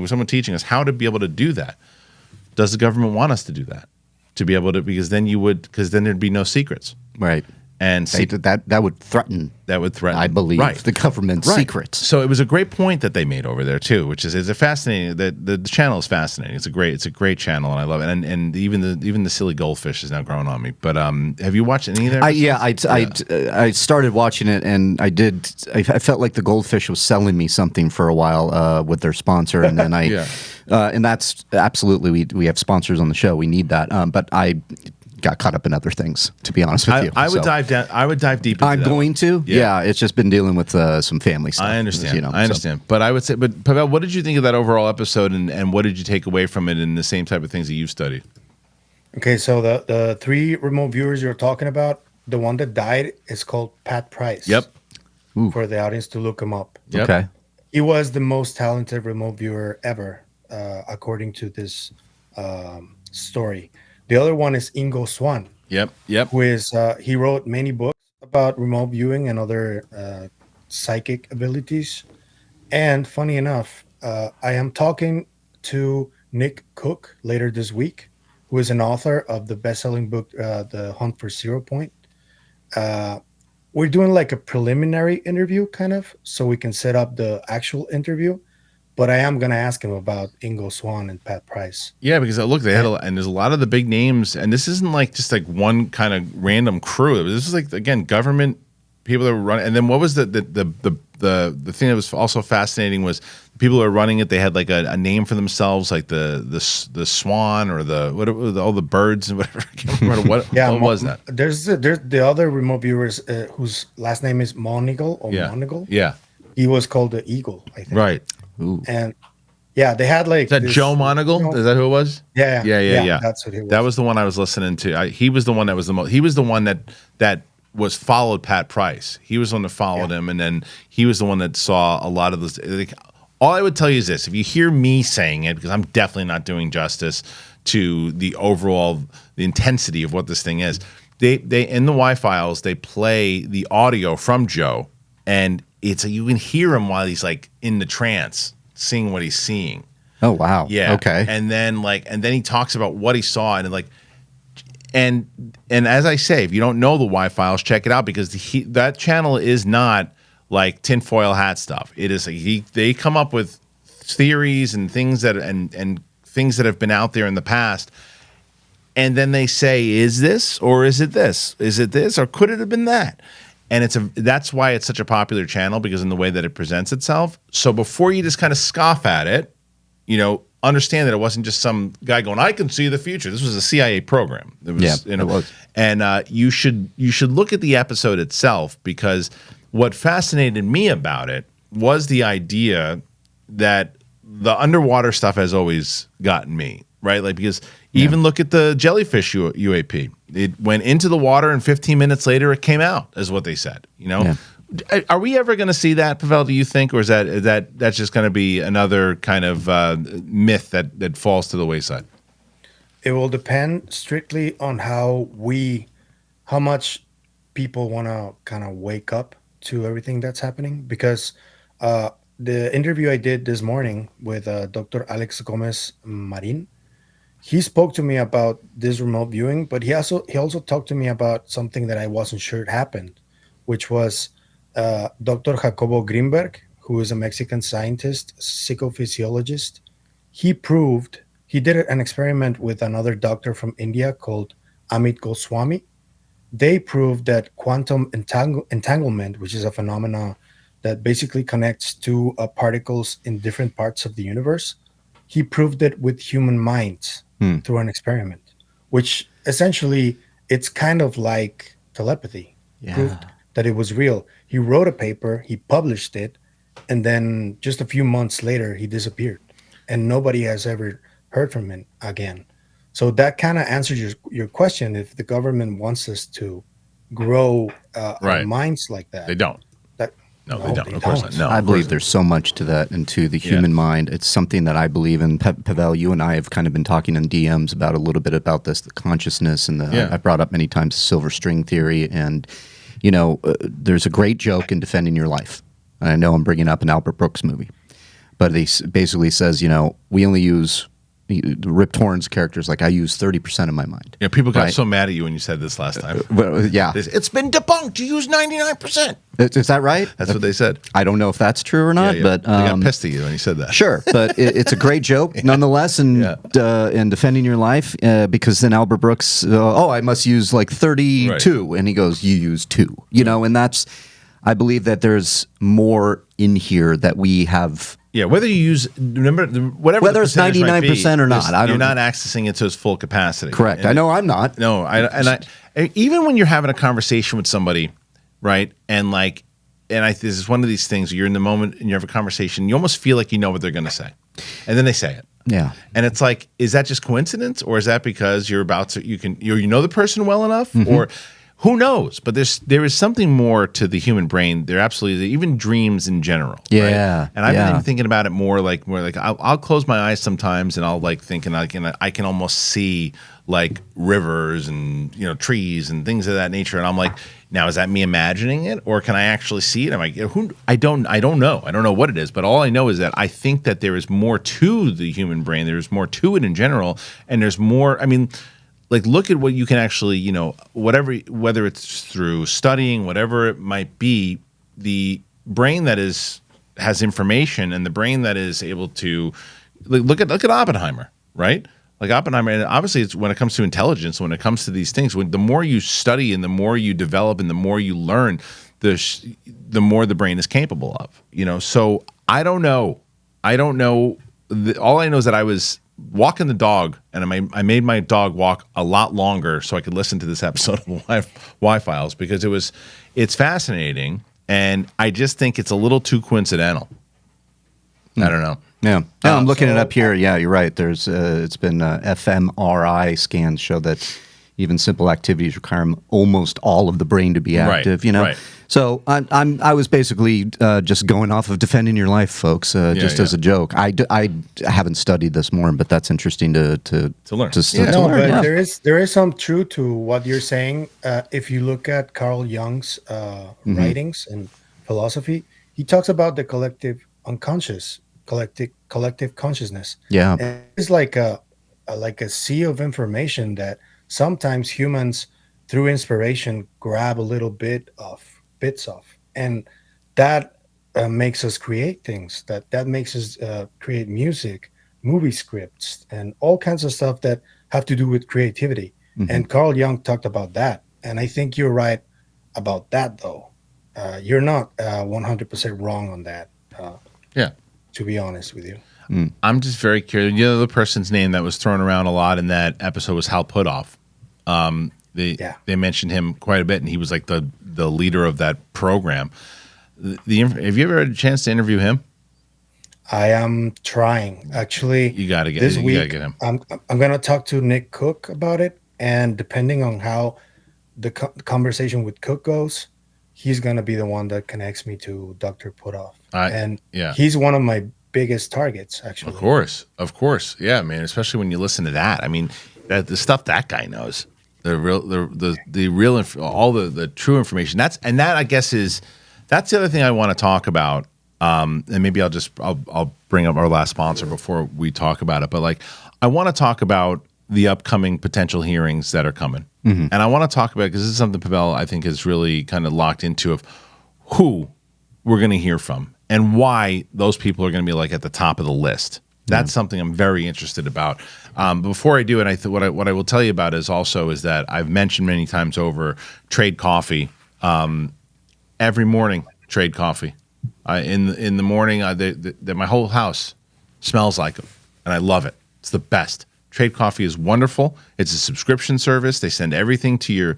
Speaker 1: someone teaching us how to be able to do that, does the government want us to do that? To be able to, because then there'd be no secrets.
Speaker 2: Right.
Speaker 1: And
Speaker 2: that would threaten.
Speaker 1: That would threaten,
Speaker 2: I believe, the government's secrets.
Speaker 1: So it was a great point that they made over there too, which is a fascinating. The channel is fascinating. It's a great channel, and I love it. And even the silly goldfish is now growing on me. But have you watched any of their?
Speaker 2: I started watching it, and I felt like the goldfish was selling me something for a while with their sponsor, and then and that's absolutely we have sponsors on the show. We need that, but I got caught up in other things, to be honest with you.
Speaker 1: I would dive down. I would dive deep into
Speaker 2: I'm
Speaker 1: that
Speaker 2: going
Speaker 1: one.
Speaker 2: to. Yeah. It's just been dealing with some family stuff.
Speaker 1: I understand.
Speaker 2: I
Speaker 1: I understand. But I would say, but Pavel, what did you think of that overall episode, and what did you take away from it in the same type of things that you've studied?
Speaker 3: Okay, so the 3 remote viewers you're talking about, the one that died is called Pat Price.
Speaker 1: Yep.
Speaker 3: For the audience to look him up.
Speaker 1: Yep.
Speaker 2: Okay.
Speaker 3: He was the most talented remote viewer ever, according to this story. The other one is Ingo Swann,
Speaker 1: Yep.
Speaker 3: who is he wrote many books about remote viewing and other psychic abilities. And funny enough, I am talking to Nick Cook later this week, who is an author of the best-selling book, The Hunt for Zero Point. We're doing like a preliminary interview kind of, so we can set up the actual interview. But I am going to ask him about Ingo Swann and Pat Price.
Speaker 1: Yeah, because look, they had and there's a lot of the big names, and this isn't like just like one kind of random crew. This is like, again, government people that were running. And then what was the thing that was also fascinating was the people who were running it. They had like a name for themselves, like the swan or all the birds and whatever. I can't remember what was that.
Speaker 3: There's the other remote viewers whose last name is Monigal or Monigal.
Speaker 1: Yeah,
Speaker 3: he was called the Eagle, I think.
Speaker 1: right.
Speaker 3: Ooh. And yeah, they had like
Speaker 1: Is that Joe Monagle? Is that who it was?
Speaker 3: Yeah.
Speaker 1: That's
Speaker 3: what he was.
Speaker 1: That was the one I was listening to. He was the one that was the most. He was the one that was followed Pat Price. He was the one that followed him, and then he was the one that saw a lot of this. Like, all I would tell you is this: if you hear me saying it, because I'm definitely not doing justice to the intensity of what this thing is. They in the Y files they play the audio from Joe, and you can hear him while he's like in the trance, seeing what he's seeing.
Speaker 2: Oh wow.
Speaker 1: Yeah.
Speaker 2: Okay.
Speaker 1: And then he talks about what he saw, and as I say, if you don't know the Y files, check it out, because that channel is not like tinfoil hat stuff. It is they come up with theories and things and things that have been out there in the past, and then they say, is this or is it this? Is it this or could it have been that? And that's why it's such a popular channel, because in the way that it presents itself. So before you just kind of scoff at it, understand that it wasn't just some guy going, I can see the future. This was a CIA program. It was,
Speaker 2: it was.
Speaker 1: And you should look at the episode itself, because what fascinated me about it was the idea that the underwater stuff has always gotten me, right? Like, because even look at the Jellyfish UAP. It went into the water and 15 minutes later it came out, is what they said.
Speaker 2: Yeah.
Speaker 1: Are we ever going to see that, Pavel, do you think? Or is that's just going to be another kind of myth that falls to the wayside?
Speaker 3: It will depend strictly on how much people want to kind of wake up to everything that's happening. Because the interview I did this morning with Dr. Alex Gomez Marin, he spoke to me about this remote viewing, but he also talked to me about something that I wasn't sure happened, which was Dr. Jacobo Greenberg, who is a Mexican scientist, psychophysiologist. He did an experiment with another doctor from India called Amit Goswami. They proved that quantum entanglement, which is a phenomena that basically connects two particles in different parts of the universe, he proved it with human minds through an experiment, which essentially it's kind of like telepathy. Proved that it was real. He wrote a paper, he published it, and then just a few months later, he disappeared. And nobody has ever heard from him again. So that kind of answers your question. If the government wants us to grow our minds like that.
Speaker 1: They don't. No, they don't. Of course not. No,
Speaker 2: I believe there's so much to that and to the human mind. It's something that I believe in. Pavel, you and I have kind of been talking in DMs about a little bit about this, the consciousness, and I brought up many times the silver string theory. And, there's a great joke in Defending Your Life. And I know I'm bringing up an Albert Brooks movie. But he basically says, we only use Rip Torn's characters, like I use 30% of my mind.
Speaker 1: Yeah, people got so mad at you when you said this last time. It's been debunked. You use 99%.
Speaker 2: Is that right?
Speaker 1: That's what they said.
Speaker 2: I don't know if that's true or not, but
Speaker 1: they got pissed at you when you said that.
Speaker 2: Sure, but it's a great joke nonetheless. And in Defending Your Life, because then Albert Brooks, I must use like 32, and he goes, you use 2. And that's, I believe that there's more in here that we have
Speaker 1: Yeah, whether you use remember whatever
Speaker 2: Whether
Speaker 1: the
Speaker 2: it's
Speaker 1: percentage might be,
Speaker 2: 99% or not, I
Speaker 1: you're
Speaker 2: don't-
Speaker 1: not accessing it to its full capacity.
Speaker 2: Correct.
Speaker 1: And
Speaker 2: I know I'm not.
Speaker 1: No, even when you're having a conversation with somebody, right? And this is one of these things. You're in the moment and you have a conversation. You almost feel like you know what they're going to say, and then they say it.
Speaker 2: Yeah.
Speaker 1: And it's like, is that just coincidence, or is that because you're about to you know the person well enough,
Speaker 2: Mm-hmm.
Speaker 1: or who knows? But there is something more to the human brain. There absolutely, even dreams in general.
Speaker 2: Yeah,
Speaker 1: Right? And I've
Speaker 2: yeah.
Speaker 1: been even thinking about it more like I'll close my eyes sometimes and I'll like think, and I can almost see like rivers and trees and things of that nature. And I'm like, now is that me imagining it, or can I actually see it? I don't know. I don't know what it is, but all I know is that I think that there is more to the human brain. There's more to it in general, and there's more. I mean, like, look at what you can actually, whether it's through studying, whatever it might be, the brain that has information, and the brain that is able to look at Oppenheimer, right? Like Oppenheimer, and obviously it's when it comes to intelligence, when it comes to these things, the more you study and the more you develop and the more you learn, the more the brain is capable of. So I don't know. All I know is that I was walking the dog, and I made my dog walk a lot longer so I could listen to this episode of Y-Files, because it's fascinating, and I just think it's a little too coincidental. I don't know.
Speaker 2: Yeah. No, I'm looking it up here. Yeah, you're right. There's it's been fMRI scans show that even simple activities require almost all of the brain to be active.
Speaker 1: Right.
Speaker 2: So I was basically just going off of defending your life, folks, as a joke. I haven't studied this more, but that's interesting to
Speaker 1: learn.
Speaker 2: To
Speaker 3: No,
Speaker 2: learn.
Speaker 3: but
Speaker 2: Yeah.
Speaker 3: there is some truth to what you're saying. If you look at Carl Jung's writings and philosophy, he talks about the collective unconscious, collective consciousness.
Speaker 2: Yeah.
Speaker 3: And it's like a sea of information that sometimes humans, through inspiration, grab a little bits of, and that makes us create things. That makes us create music, movie scripts, and all kinds of stuff that have to do with creativity. And Carl Jung talked about that, and I think you're right about that, though. You're not 100% wrong on that.
Speaker 1: Yeah.
Speaker 3: To be honest with you.
Speaker 1: I'm just very curious. The other person's name that was thrown around a lot in that episode was Hal Puthoff. They mentioned him quite a bit, and he was like the leader of that program. Have you ever had a chance to interview him?
Speaker 3: I am trying, actually.
Speaker 1: You got to get
Speaker 3: this
Speaker 1: you
Speaker 3: week.
Speaker 1: gotta get him.
Speaker 3: I'm going to talk to Nick Cook about it, and depending on how the conversation with Cook goes, he's going to be the one that connects me to Dr. Puthoff. He's one of my biggest targets, actually.
Speaker 1: Of course, yeah, man. Especially when you listen to that. I mean, the stuff that guy knows, the real all the true information. That's I guess that's the other thing I want to talk about. And maybe I'll bring up our last sponsor before we talk about it. But like, I want to talk about the upcoming potential hearings that are coming, and I want to talk about, because this is something Pavel, I think, is really kind of locked into, of who we're going to hear from and why those people are going to be like at the top of the list. That's something I'm very interested about. Before I do it, what I will tell you about is that I've mentioned many times over Trade Coffee. Every morning, Trade Coffee. In the morning, my whole house smells like them, and I love it. It's the best. Trade Coffee is wonderful. It's a subscription service. They send everything to your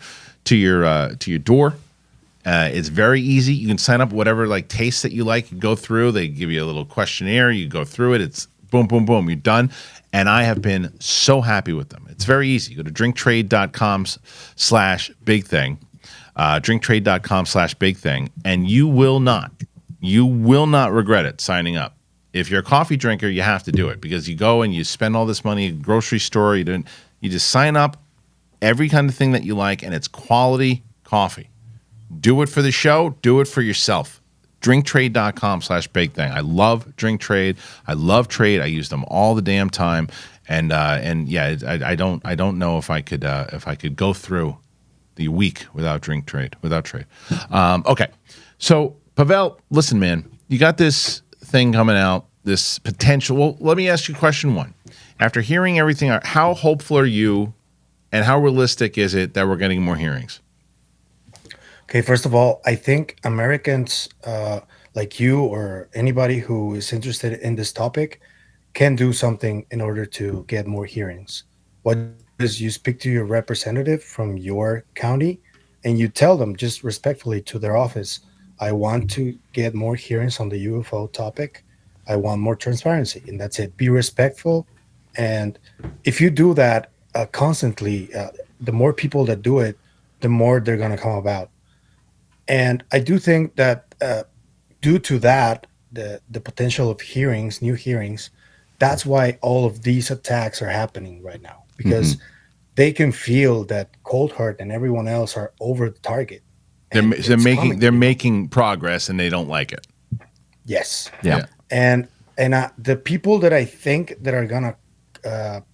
Speaker 1: door. It's very easy. You can sign up whatever taste that you like. You go through. They give you a little questionnaire. You go through it. It's boom, boom, boom. You're done. And I have been so happy with them. It's very easy. Go to drinktrade.com/big thing. Drinktrade.com/big thing, and you will not regret it signing up. If you're a coffee drinker, you have to do it, because you go and you spend all this money at a grocery store. You just sign up, every kind of thing that you like, and it's quality coffee. Do it for the show. Do it for yourself. Drinktrade.com/big thing. I love Drink Trade. I love Trade. I use them all the damn time. And yeah, I don't know if I could go through the week without Trade. Okay, so Pavel, listen, man, you got this thing coming out, this potential. Well, let me ask you question one. After hearing everything, how hopeful are you, and how realistic is it that we're getting more hearings?
Speaker 3: Okay, first of all, I think Americans like you or anybody who is interested in this topic can do something in order to get more hearings. What is you speak to your representative from your county and you tell them just respectfully to their office, I want to get more hearings on the UFO topic. I want more transparency. And that's it. Be respectful. And if you do that constantly, the more people that do it, the more they're going to come about. And I do think that due to that, the potential of hearings, new hearings, that's why all of these attacks are happening right now because they can feel that Cold Heart and everyone else are over the target.
Speaker 1: They're making progress and they don't like it.
Speaker 3: Yes.
Speaker 2: Yeah.
Speaker 3: And the people that I think that are gonna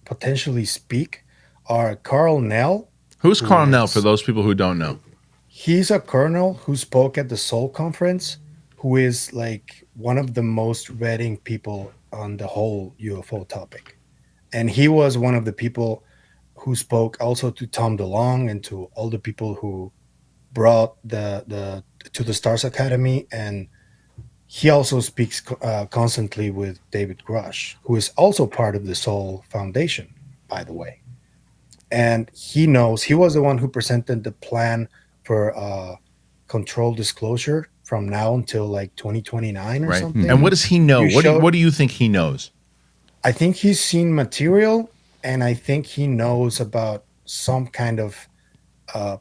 Speaker 3: potentially speak are Carl Nell.
Speaker 1: Who's Carl Nell for those people who don't know?
Speaker 3: He's a colonel who spoke at the Seoul conference, who is like one of the most reading people on the whole UFO topic. And he was one of the people who spoke also to Tom DeLonge and to all the people who brought the to the Stars Academy. And he also speaks constantly with David Grush, who is also part of the Seoul Foundation, by the way. And he knows he was the one who presented the plan for control disclosure from now until like 2029 or something.
Speaker 1: And what does he know?
Speaker 3: You
Speaker 1: What do you think he knows?
Speaker 3: I think he's seen material, and I think he knows about some kind of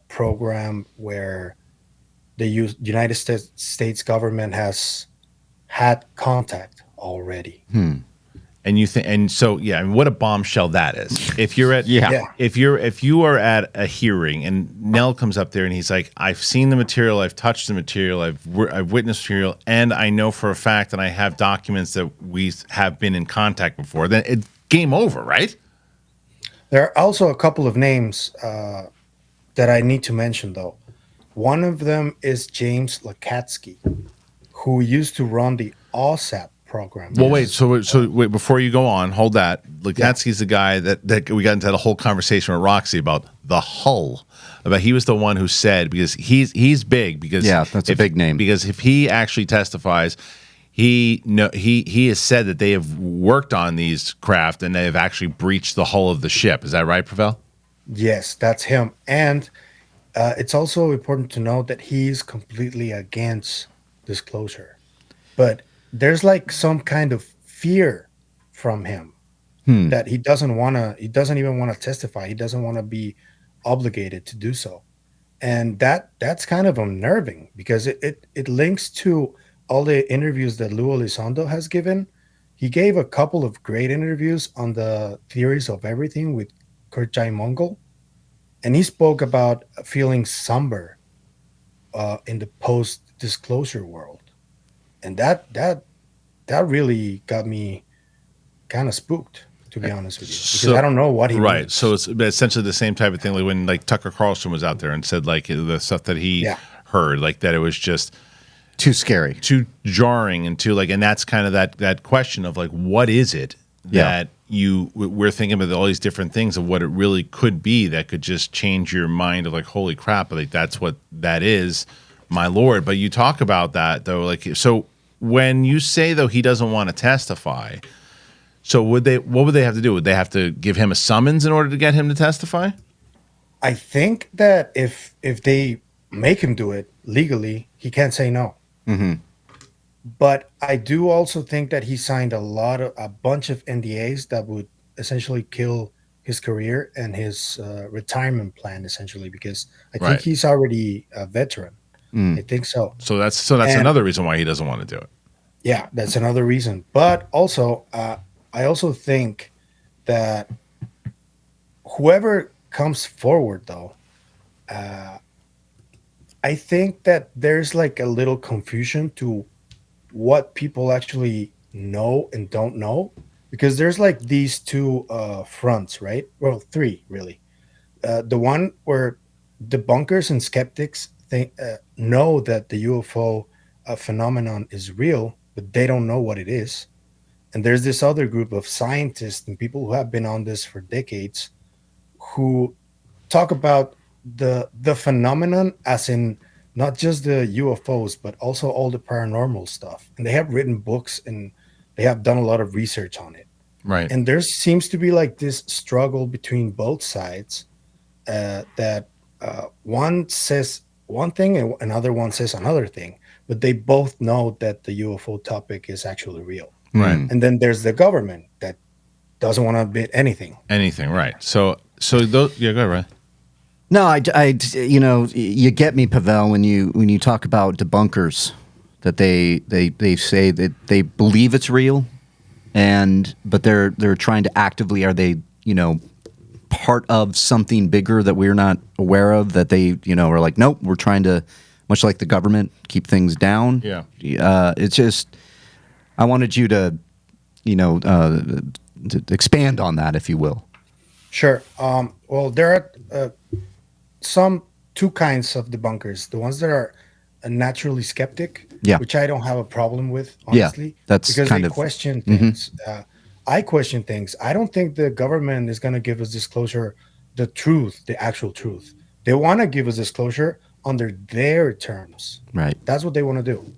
Speaker 3: program where the United States government has had contact already.
Speaker 1: And you think, and so yeah, I mean, what a bombshell that is. If you're at
Speaker 2: Yeah.
Speaker 1: if you are at a hearing and Nell comes up there and he's like, I've seen the material, I've touched the material, I've witnessed material, and I know for a fact that I have documents that we have been in contact before, then it's game over, right?
Speaker 3: There are also a couple of names that I need to mention, though. One of them is James Latsky, who used to run the OSAP program.
Speaker 1: Well, wait. So wait. Before you go on, hold that. Latsky's the guy that we got into the whole conversation with Roxy about the hull. About he was the one who said, because he's big, because
Speaker 2: that's a big name.
Speaker 1: Because if he actually testifies, he has said that they have worked on these craft and they have actually breached the hull of the ship. Is that right, Pavel?
Speaker 3: Yes, that's him. And it's also important to note that he's completely against disclosure, but there's like some kind of fear from him that he doesn't even want to testify. He doesn't want to be obligated to do so. And that's kind of unnerving because it links to all the interviews that Lou Elizondo has given. He gave a couple of great interviews on the theories of everything with Kurt Mongol. And he spoke about feeling somber in the post-disclosure world. And that really got me kind of spooked, to be honest with you, because I don't know what he means.
Speaker 1: So it's essentially the same type of thing, like when like Tucker Carlson was out there and said like the stuff that he heard, like that it was just
Speaker 2: too scary,
Speaker 1: too jarring, and too like, and that's kind of that question of like, what is it that we're thinking about all these different things of what it really could be that could just change your mind of like, holy crap, like that's what that is, my Lord. But you talk about that though, like, so when you say though he doesn't want to testify, so what would they have to do? Would they have to give him a summons in order to get him to testify?
Speaker 3: I think that if they make him do it legally, he can't say no. But I do also think that he signed a bunch of NDAs that would essentially kill his career and his retirement plan, essentially, because I think he's already a veteran. I think so.
Speaker 1: So that's another reason why he doesn't want to do it.
Speaker 3: Yeah, that's another reason. But also, I also think that whoever comes forward, though, I think that there's like a little confusion to what people actually know and don't know, because there's like these two fronts, right? Well, three really. The one where debunkers and skeptics know that the UFO phenomenon is real, but they don't know what it is. And there's this other group of scientists and people who have been on this for decades who talk about the phenomenon as in not just the UFOs, but also all the paranormal stuff. And they have written books and they have done a lot of research on it.
Speaker 1: Right.
Speaker 3: And there seems to be like this struggle between both sides that one says one thing and another one says another thing, but they both know that the UFO topic is actually real.
Speaker 1: Right.
Speaker 3: And then there's the government that doesn't want to admit anything.
Speaker 1: Anything. Right. So those. Yeah. Go ahead, Ray.
Speaker 2: No, you know, you get me, Pavel, when you talk about debunkers, that they say that they believe it's real, but they're trying to actively, are they, you know, part of something bigger that we're not aware of, that they, you know, are like, nope, we're trying to, much like the government, keep things down.
Speaker 1: Yeah.
Speaker 2: It's just, I wanted you to, you know, to expand on that, if you will.
Speaker 3: Sure. Well, there are two kinds of debunkers. The ones that are naturally skeptic, which I don't have a problem with, honestly.
Speaker 2: That's
Speaker 3: because
Speaker 2: kind
Speaker 3: they
Speaker 2: of
Speaker 3: question things. I question things. I don't think the government is going to give us disclosure, the truth, the actual truth. They want to give us disclosure under their terms.
Speaker 2: Right.
Speaker 3: That's what they want to do.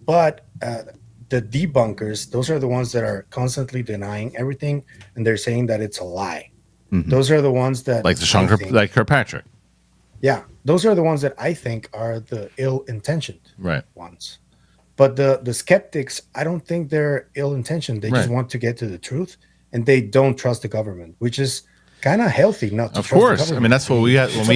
Speaker 3: But the debunkers, those are the ones that are constantly denying everything, and they're saying that it's a lie. Those are the ones that,
Speaker 1: Like like Kirkpatrick.
Speaker 3: yeah, those are the ones that I think are the ill-intentioned ones. But the skeptics, I don't think they're ill-intentioned. They just want to get to the truth, and they don't trust the government, which is kind of healthy not to
Speaker 1: Of
Speaker 3: trust
Speaker 1: course.
Speaker 3: the government.
Speaker 1: I mean, that's what we had when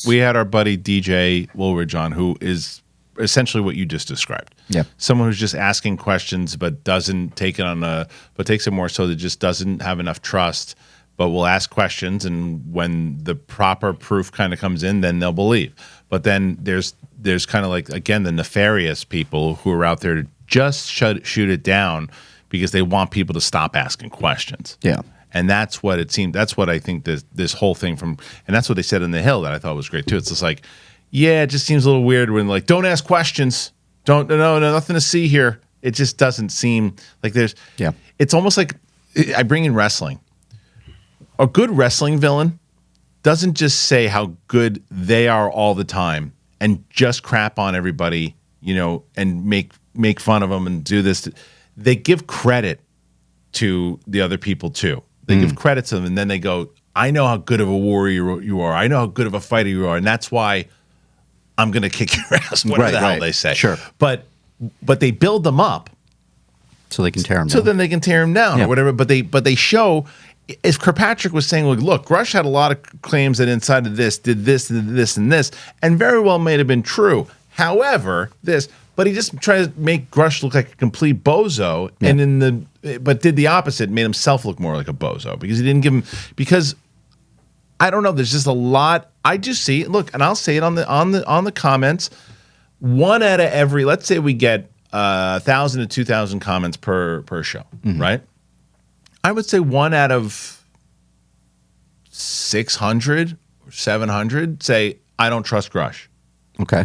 Speaker 3: we
Speaker 1: had our buddy DJ Woolridge on, who is essentially what you just described.
Speaker 2: Yeah.
Speaker 1: Someone who's just asking questions but doesn't take it but takes it more so that just doesn't have enough trust, but will ask questions, and when the proper proof kind of comes in, then they'll believe. But then there's kind of like, again, the nefarious people who are out there to just shoot it down because they want people to stop asking questions.
Speaker 2: Yeah.
Speaker 1: And that's what it seemed. That's what I think this whole thing and that's what they said in The Hill that I thought was great too. It's just like, yeah, it just seems a little weird when like, don't ask questions. No, nothing to see here. It just doesn't seem like there's.
Speaker 2: Yeah.
Speaker 1: It's almost like I bring in wrestling. A good wrestling villain doesn't just say how good they are all the time and just crap on everybody, you know, and make fun of them and do this. They give credit to the other people too. They give credit to them, and then they go, I know how good of a warrior you are. I know how good of a fighter you are, and that's why I'm going to kick your ass, whatever the hell they say.
Speaker 2: Sure.
Speaker 1: But they build them up
Speaker 2: so they can tear them down.
Speaker 1: So then they can tear him down or whatever. But they show, as Kirkpatrick was saying, look, Grush had a lot of claims that inside of this did this and this and this, and very well may have been true. However, but he just tried to make Grush look like a complete bozo, and but did the opposite, made himself look more like a bozo because he didn't give him, because I don't know, there's just a lot. I just see, look, and I'll say it on the comments. One out of every, let's say we get 1,000 to 2,000 comments per show, right? I would say 1 out of 600 or 700 say, I don't trust Grush.
Speaker 2: Okay.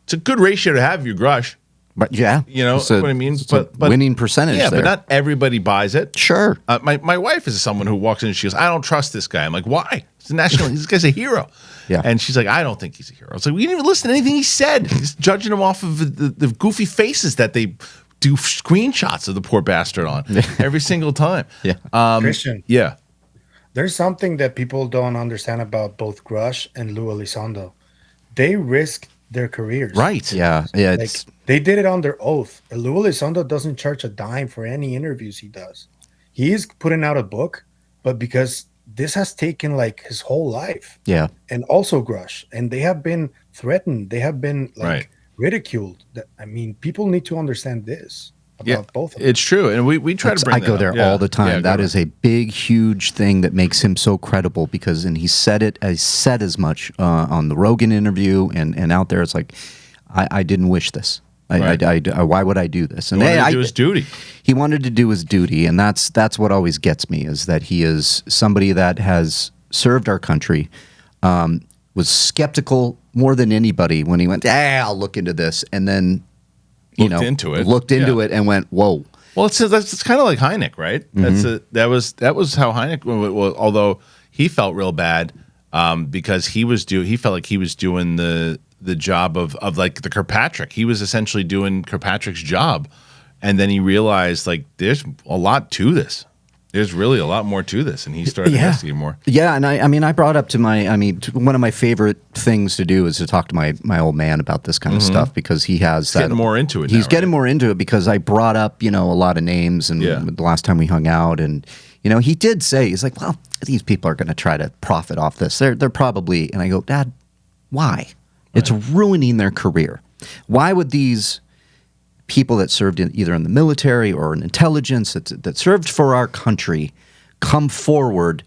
Speaker 1: It's a good ratio to have your Grush.
Speaker 2: But yeah.
Speaker 1: You know what I mean?
Speaker 2: But winning percentage
Speaker 1: yeah,
Speaker 2: there.
Speaker 1: but not everybody buys it.
Speaker 2: Sure.
Speaker 1: My wife is someone who walks in and she goes, I don't trust this guy. I'm like, why? He's a national, this guy's a hero.
Speaker 2: Yeah.
Speaker 1: And she's like, I don't think he's a hero. I was like, we didn't even listen to anything he said. He's judging him off of the goofy faces that they do screenshots of the poor bastard on every single time.
Speaker 2: Yeah.
Speaker 3: Kristian.
Speaker 1: Yeah.
Speaker 3: There's something that people don't understand about both Grush and Lou Elizondo. They risked their careers.
Speaker 1: Right.
Speaker 2: Yeah. Yeah. It's
Speaker 3: they did it on their oath. Lou Elizondo doesn't charge a dime for any interviews he does. He is putting out a book, but because this has taken like his whole life.
Speaker 2: Yeah.
Speaker 3: And also Grush. And they have been threatened. They have been like ridiculed. I mean, people need to understand this about both of them.
Speaker 1: It's true. And we try to bring
Speaker 2: I go there all the time. That is a big, huge thing that makes him so credible and he said as much on the Rogan interview and out there. It's like, I didn't wish this. Why would I do this? And
Speaker 1: he wanted to do his duty.
Speaker 2: He wanted to do his duty, and that's what always gets me, is that he is somebody that has served our country, was skeptical more than anybody when he went, I'll look into this, and then looked into it and went, whoa.
Speaker 1: Well, it's kind of like Hynek, right? That was how Hynek, although he felt real bad because he felt like he was doing the the job of like the Kirkpatrick. He was essentially doing Kirkpatrick's job, and then he realized like there's a lot to this. There's really a lot more to this, and he started investigating more.
Speaker 2: Yeah, and I brought up to one of my favorite things to do is to talk to my old man about this kind of stuff, because he has
Speaker 1: getting more into it.
Speaker 2: He's
Speaker 1: now,
Speaker 2: getting
Speaker 1: right?
Speaker 2: more into it because I brought up a lot of names, and the last time we hung out, and he did say, he's like, well, these people are going to try to profit off this. They're probably, and I go, Dad, why? Right. It's ruining their career. Why would these people that served either in the military or in intelligence that served for our country come forward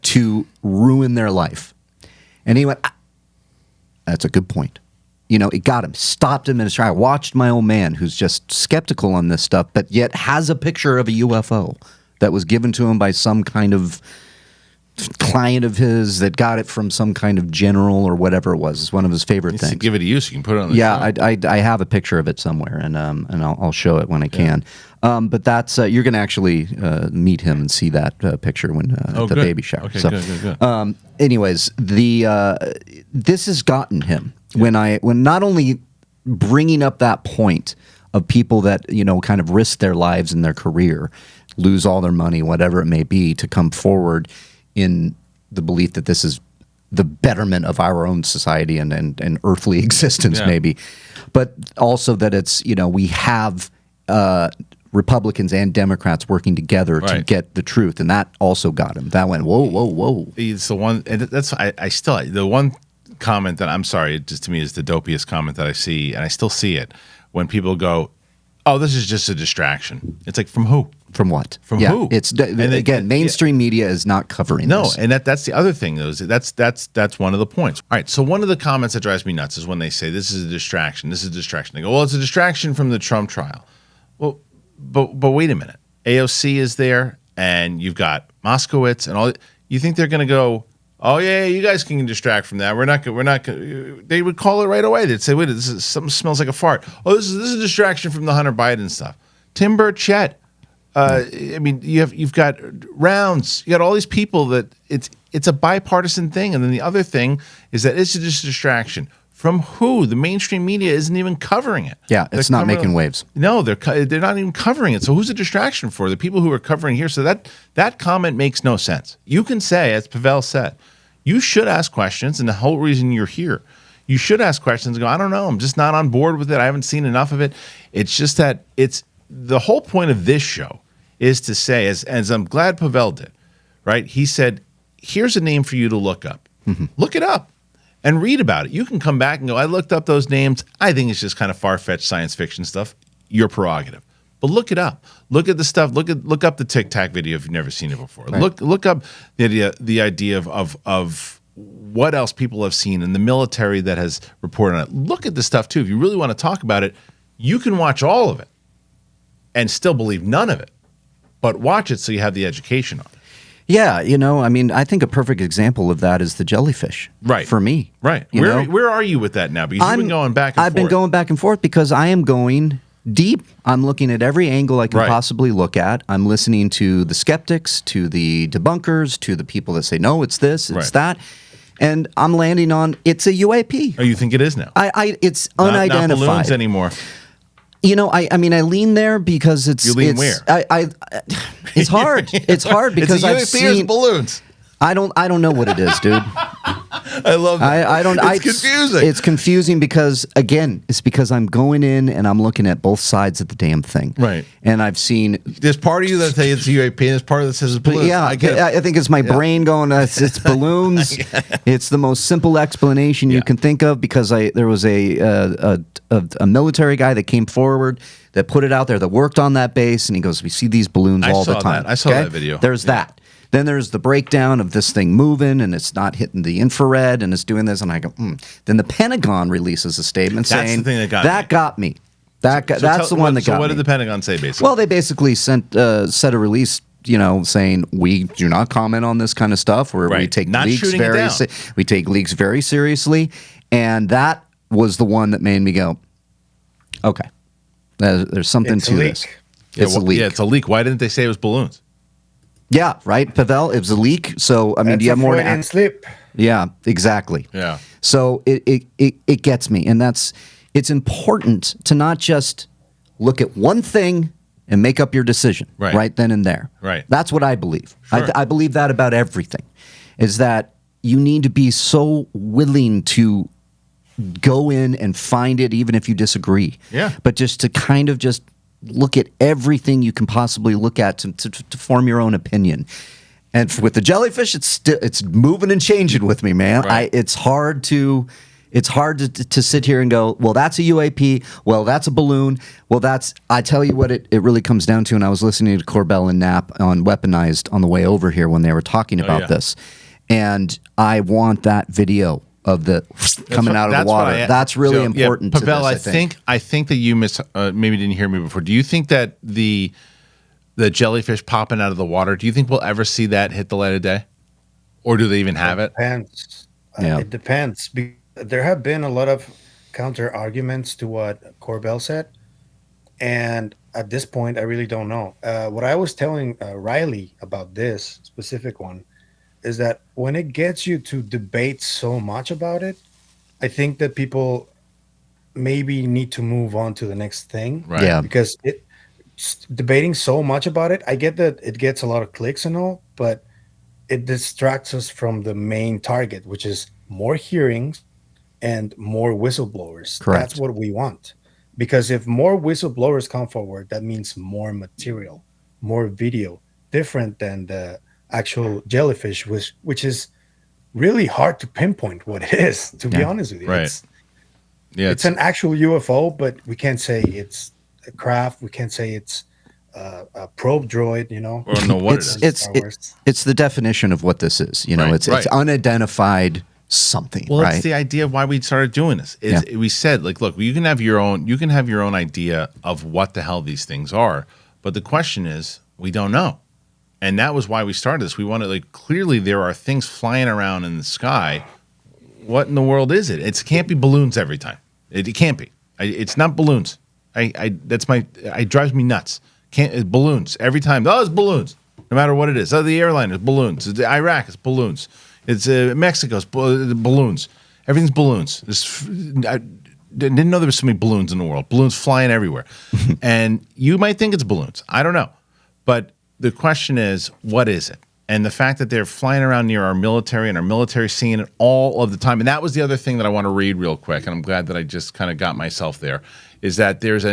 Speaker 2: to ruin their life? And he went, that's a good point. It got him, stopped him in his tracks. I watched my old man, who's just skeptical on this stuff, but yet has a picture of a UFO that was given to him by some kind of client of his that got it from some kind of general or whatever it was. It's one of his favorite things.
Speaker 1: To give it to you so you can put it on the show.
Speaker 2: I have a picture of it somewhere, and I'll show it when I can. But that's you're going to actually meet him and see that picture when the baby shower.
Speaker 1: Okay,
Speaker 2: so,
Speaker 1: good.
Speaker 2: Anyways, this has gotten him when not only bringing up that point of people that kind of risk their lives and their career, lose all their money, whatever it may be, to come forward in the belief that this is the betterment of our own society and earthly existence, maybe, but also that it's we have Republicans and Democrats working together to get the truth, and that also got him. That went whoa.
Speaker 1: It's the one, and that's the one comment that, I'm sorry, it just to me is the dopiest comment that I see, and I still see it when people go, "Oh, this is just a distraction." It's like, from who?
Speaker 2: From what?
Speaker 1: From who?
Speaker 2: It's again, mainstream media is not covering this.
Speaker 1: And that's the other thing, though. Is that's one of the points. All right. So one of the comments that drives me nuts is when they say this is a distraction. This is a distraction. They go, well, it's a distraction from the Trump trial. Well, but wait a minute. AOC is there, and you've got Moskowitz and all. You think they're going to go, oh yeah, you guys can distract from that. We're not. They would call it right away. They'd say, wait, this is something smells like a fart. Oh, this is a distraction from the Hunter Biden stuff. Tim Burchett. I mean, you've got Rounds. You got all these people that it's a bipartisan thing, and then the other thing is that it's just a distraction from who? The mainstream media isn't even covering it.
Speaker 2: Yeah, it's not making waves.
Speaker 1: No, they're not even covering it. So who's a distraction for? The people who are covering here. So that comment makes no sense. You can say, as Pavel said, you should ask questions, and the whole reason you're here, you should ask questions and go, I don't know, I'm just not on board with it. I haven't seen enough of it. It's just that it's the whole point of this show is to say, as I'm glad Pavel did, right? He said, here's a name for you to look up. Mm-hmm. Look it up and read about it. You can come back and go, I looked up those names. I think it's just kind of far-fetched science fiction stuff. Your prerogative. But look it up. Look at the stuff. Look up the Tic Tac video if you've never seen it before. Right. Look up the idea of what else people have seen in the military that has reported on it. Look at the stuff too. If you really want to talk about it, you can watch all of it and still believe none of it. But watch it so you have the education on it.
Speaker 2: Yeah, I mean, I think a perfect example of that is the Jellyfish.
Speaker 1: Right.
Speaker 2: For me.
Speaker 1: Right. Where are you with that now? Because you've been going back and forth.
Speaker 2: I've been going back and forth because I am going deep. I'm looking at every angle I can possibly look at. I'm listening to the skeptics, to the debunkers, to the people that say, no, it's this, it's that. And I'm landing on, it's a UAP.
Speaker 1: Oh, you think it is now?
Speaker 2: It's unidentified.
Speaker 1: Not balloons anymore.
Speaker 2: I mean, I lean there because it's.
Speaker 1: You lean where?
Speaker 2: It's hard. It's hard because I've seen
Speaker 1: balloons.
Speaker 2: I don't know what it is, dude.
Speaker 1: I love that. It's confusing.
Speaker 2: It's confusing because, again, it's because I'm going in and I'm looking at both sides of the damn thing.
Speaker 1: Right.
Speaker 2: And I've seen.
Speaker 1: There's part of you that says it's UAP, and there's part of that says it's balloons.
Speaker 2: Yeah, I think it's my brain going, it's balloons. It's the most simple explanation you can think of because there was a military guy that came forward that put it out there that worked on that base, and he goes, we see these balloons all the time.
Speaker 1: I saw that video.
Speaker 2: There's that. Then there's the breakdown of this thing moving, and it's not hitting the infrared, and it's doing this, and I go, Then the Pentagon releases a statement saying,
Speaker 1: the thing
Speaker 2: that got me. That's the one that got me.
Speaker 1: So what did the Pentagon say, basically?
Speaker 2: Well, they basically set a release, saying we do not comment on this kind of stuff, where we take leaks very seriously, and that was the one that made me go, okay, there's something to this. It's a leak.
Speaker 1: Yeah, it's a leak. Why didn't they say it was balloons?
Speaker 2: Yeah, right, Pavel. It was a leak. So I mean, do you have more to add?
Speaker 3: Slip.
Speaker 2: Yeah, exactly.
Speaker 1: Yeah.
Speaker 2: So it gets me, and it's important to not just look at one thing and make up your decision right then and there.
Speaker 1: Right.
Speaker 2: That's what I believe.
Speaker 1: Sure.
Speaker 2: I believe that about everything, is that you need to be so willing to go in and find it, even if you disagree.
Speaker 1: Yeah.
Speaker 2: But just to kind of just look at everything you can possibly look at to form your own opinion. And with the jellyfish, it's moving and changing with me, man.
Speaker 1: Right.
Speaker 2: It's hard to sit here and go, well, that's a UAP. Well, that's a balloon. Well, I tell you what it really comes down to. And I was listening to Corbell and Knapp on Weaponized on the way over here when they were talking about this. And I want that video of the coming out of the water. That's really important.
Speaker 1: Yeah, Pavel,
Speaker 2: to this,
Speaker 1: I think that you maybe didn't hear me before. Do you think that the jellyfish popping out of the water, do you think we'll ever see that hit the light of day? Or do they even have it?
Speaker 3: Depends.
Speaker 2: Yeah.
Speaker 3: It depends. There have been a lot of counter arguments to what Corbell said. And at this point, I really don't know. What I was telling Reilly about this specific one is that when it gets you to debate so much about it, I think that people maybe need to move on to the next thing.
Speaker 1: Right.
Speaker 2: Yeah.
Speaker 3: Because debating so much about it, I get that it gets a lot of clicks and all, but it distracts us from the main target, which is more hearings and more whistleblowers.
Speaker 2: Correct.
Speaker 3: That's what we want. Because if more whistleblowers come forward, that means more material, more video, different than the actual jellyfish, which is really hard to pinpoint what it is, to be honest with you.
Speaker 1: Right.
Speaker 3: It's an actual UFO, but we can't say it's a craft. We can't say it's a probe droid, you know.
Speaker 1: We don't know what it is.
Speaker 2: It's the definition of what this is. You know,
Speaker 1: Right,
Speaker 2: it's unidentified something.
Speaker 1: Well,
Speaker 2: right?
Speaker 1: it's the idea of why we started doing this. We said, like, look, you can have your own idea of what the hell these things are, but the question is, we don't know. And that was why we started this. We wanted, like, clearly there are things flying around in the sky. What in the world is it? It can't be balloons every time. It can't be. It's not balloons. It drives me nuts. It's balloons every time. Oh, it's balloons. No matter what it is. Oh, the airline is balloons. It's Iraq, it's balloons. It's Mexico's balloons. Everything's balloons. I didn't know there was so many balloons in the world. Balloons flying everywhere. And you might think it's balloons. I don't know. But the question is, what is it? And the fact that they're flying around near our military and our military seeing it all of the time. And that was the other thing that I want to read real quick. And I'm glad that I just kind of got myself there. Is that this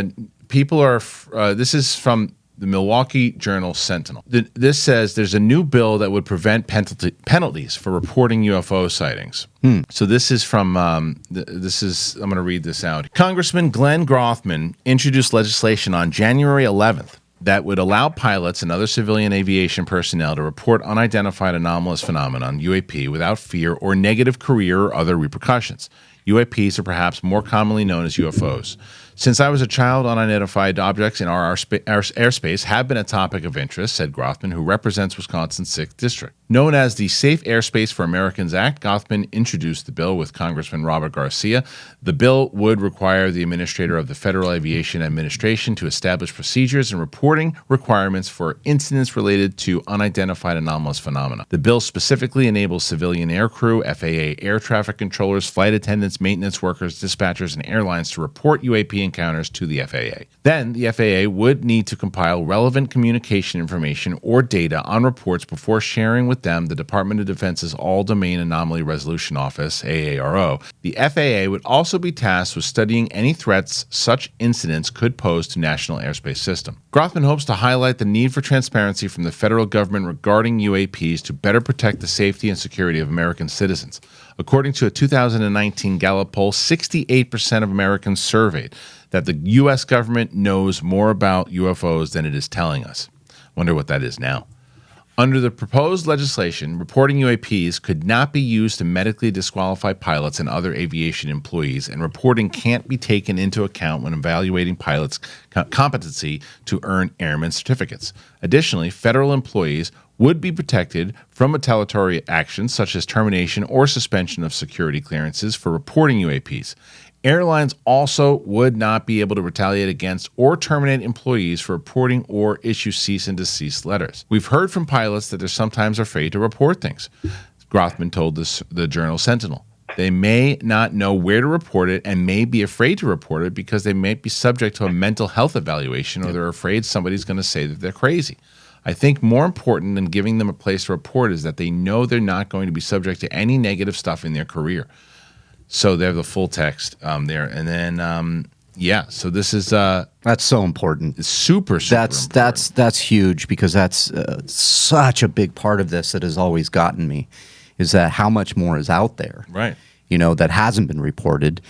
Speaker 1: is from the Milwaukee Journal Sentinel. This says there's a new bill that would prevent penalties for reporting UFO sightings. So this is from, I'm going to read this out. Congressman Glenn Grothman introduced legislation on January 11th that would allow pilots and other civilian aviation personnel to report unidentified anomalous phenomenon, UAP, without fear or negative career or other repercussions. UAPs are perhaps more commonly known as UFOs. Since I was a child, unidentified objects in our airspace have been a topic of interest, said Grothman, who represents Wisconsin's 6th District. Known as the Safe Airspace for Americans Act, Grothman introduced the bill with Congressman Robert Garcia. The bill would require the administrator of the Federal Aviation Administration to establish procedures and reporting requirements for incidents related to unidentified anomalous phenomena. The bill specifically enables civilian aircrew, FAA air traffic controllers, flight attendants, maintenance workers, dispatchers, and airlines to report UAP encounters to the FAA. Then the FAA would need to compile relevant communication information or data on reports before sharing with them the Department of Defense's All-Domain Anomaly Resolution Office, AARO. The FAA would also be tasked with studying any threats such incidents could pose to national airspace system. Grothman hopes to highlight the need for transparency from the federal government regarding UAPs to better protect the safety and security of American citizens. According to a 2019 Gallup poll, 68% of Americans surveyed that the U.S. government knows more about UFOs than it is telling us. Wonder what that is now. Under the proposed legislation, reporting UAPs could not be used to medically disqualify pilots and other aviation employees, and reporting can't be taken into account when evaluating pilots' competency to earn airman certificates. Additionally, federal employees would be protected from retaliatory actions such as termination or suspension of security clearances for reporting UAPs. Airlines also would not be able to retaliate against or terminate employees for reporting or issue cease and desist letters. We've heard from pilots that they're sometimes afraid to report things, Grothman told the Journal Sentinel. They may not know where to report it and may be afraid to report it because they may be subject to a mental health evaluation, or they're afraid somebody's going to say that they're crazy. I think more important than giving them a place to report is that they know they're not going to be subject to any negative stuff in their career. So they have the full text there. And then, so this is
Speaker 2: That's so important.
Speaker 1: super important.
Speaker 2: That's huge, because that's such a big part of this that has always gotten me, is that how much more is out there,
Speaker 1: Right.
Speaker 2: that hasn't been reported,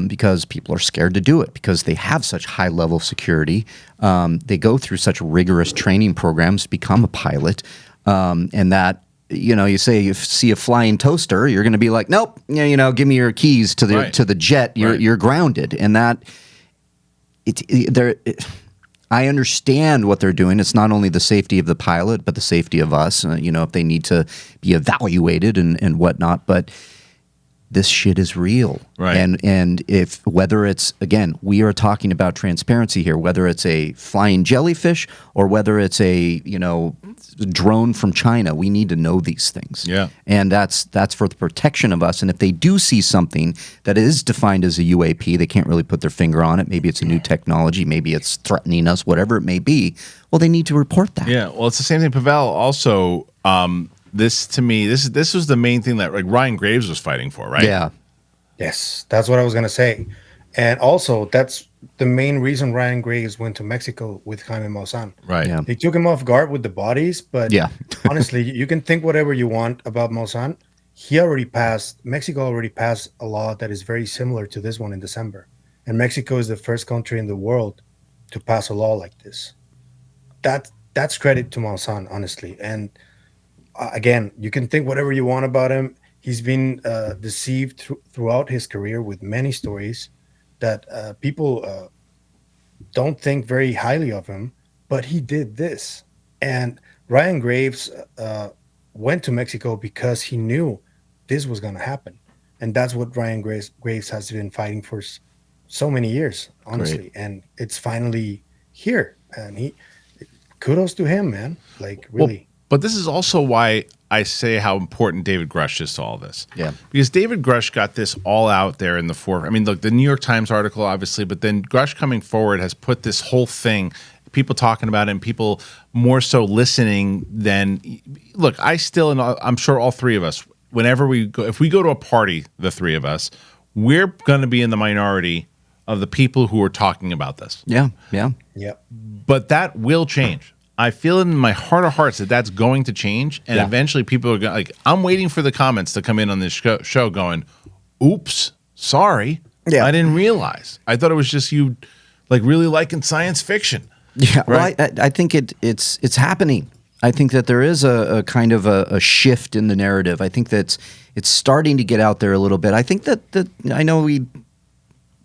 Speaker 2: because people are scared to do it, because they have such high level of security. They go through such rigorous training programs to become a pilot, and that. You say you see a flying toaster, you're going to be like, nope, give me your keys to the jet. You're grounded, and that I understand what they're doing. It's not only the safety of the pilot, but the safety of us. If they need to be evaluated and whatnot, but this shit is real.
Speaker 1: Right.
Speaker 2: And if whether it's, again, we are talking about transparency here, whether it's a flying jellyfish or whether it's a, drone from China, we need to know these things.
Speaker 1: Yeah.
Speaker 2: And that's for the protection of us. And if they do see something that is defined as a UAP, they can't really put their finger on it. Maybe it's a new technology, maybe it's threatening us, whatever it may be. Well, they need to report that.
Speaker 1: Yeah. Well, it's the same thing. Pavel also, this to me, this was the main thing that Ryan Graves was fighting for, right?
Speaker 2: Yeah.
Speaker 3: Yes, that's what I was going to say. And also, that's the main reason Ryan Graves went to Mexico with Jaime Maussan.
Speaker 1: Right.
Speaker 2: Yeah.
Speaker 3: They took him off guard with the bodies, but honestly, you can think whatever you want about Maussan. Mexico already passed a law that is very similar to this one in December. And Mexico is the first country in the world to pass a law like this. That's credit to Maussan, honestly. And again, you can think whatever you want about him. He's been deceived throughout his career with many stories that people don't think very highly of him, but he did this. And Ryan Graves went to Mexico because he knew this was going to happen. And that's what Ryan Graves has been fighting for so many years, honestly.
Speaker 1: Great.
Speaker 3: And it's finally here. And kudos to him, man. Like, really.
Speaker 1: Well, but this is also why I say how important David Grush is to all this.
Speaker 2: Yeah.
Speaker 1: Because David Grush got this all out there in the forefront. I mean, look, the New York Times article, obviously, but then Grush coming forward has put this whole thing, people talking about it and people more so listening than, look, and I'm sure all three of us, whenever we go, if we go to a party, the three of us, we're going to be in the minority of the people who are talking about this.
Speaker 2: Yeah. Yeah.
Speaker 3: Yep.
Speaker 1: But that will change. I feel in my heart of hearts that that's going to change, and eventually people are going I'm waiting for the comments to come in on this show going, oops, sorry, I didn't realize. I thought it was just you really liking science fiction.
Speaker 2: Yeah,
Speaker 1: right?
Speaker 2: well, I think it's happening. I think that there is a kind of a shift in the narrative. I think that it's starting to get out there a little bit. I think that I know we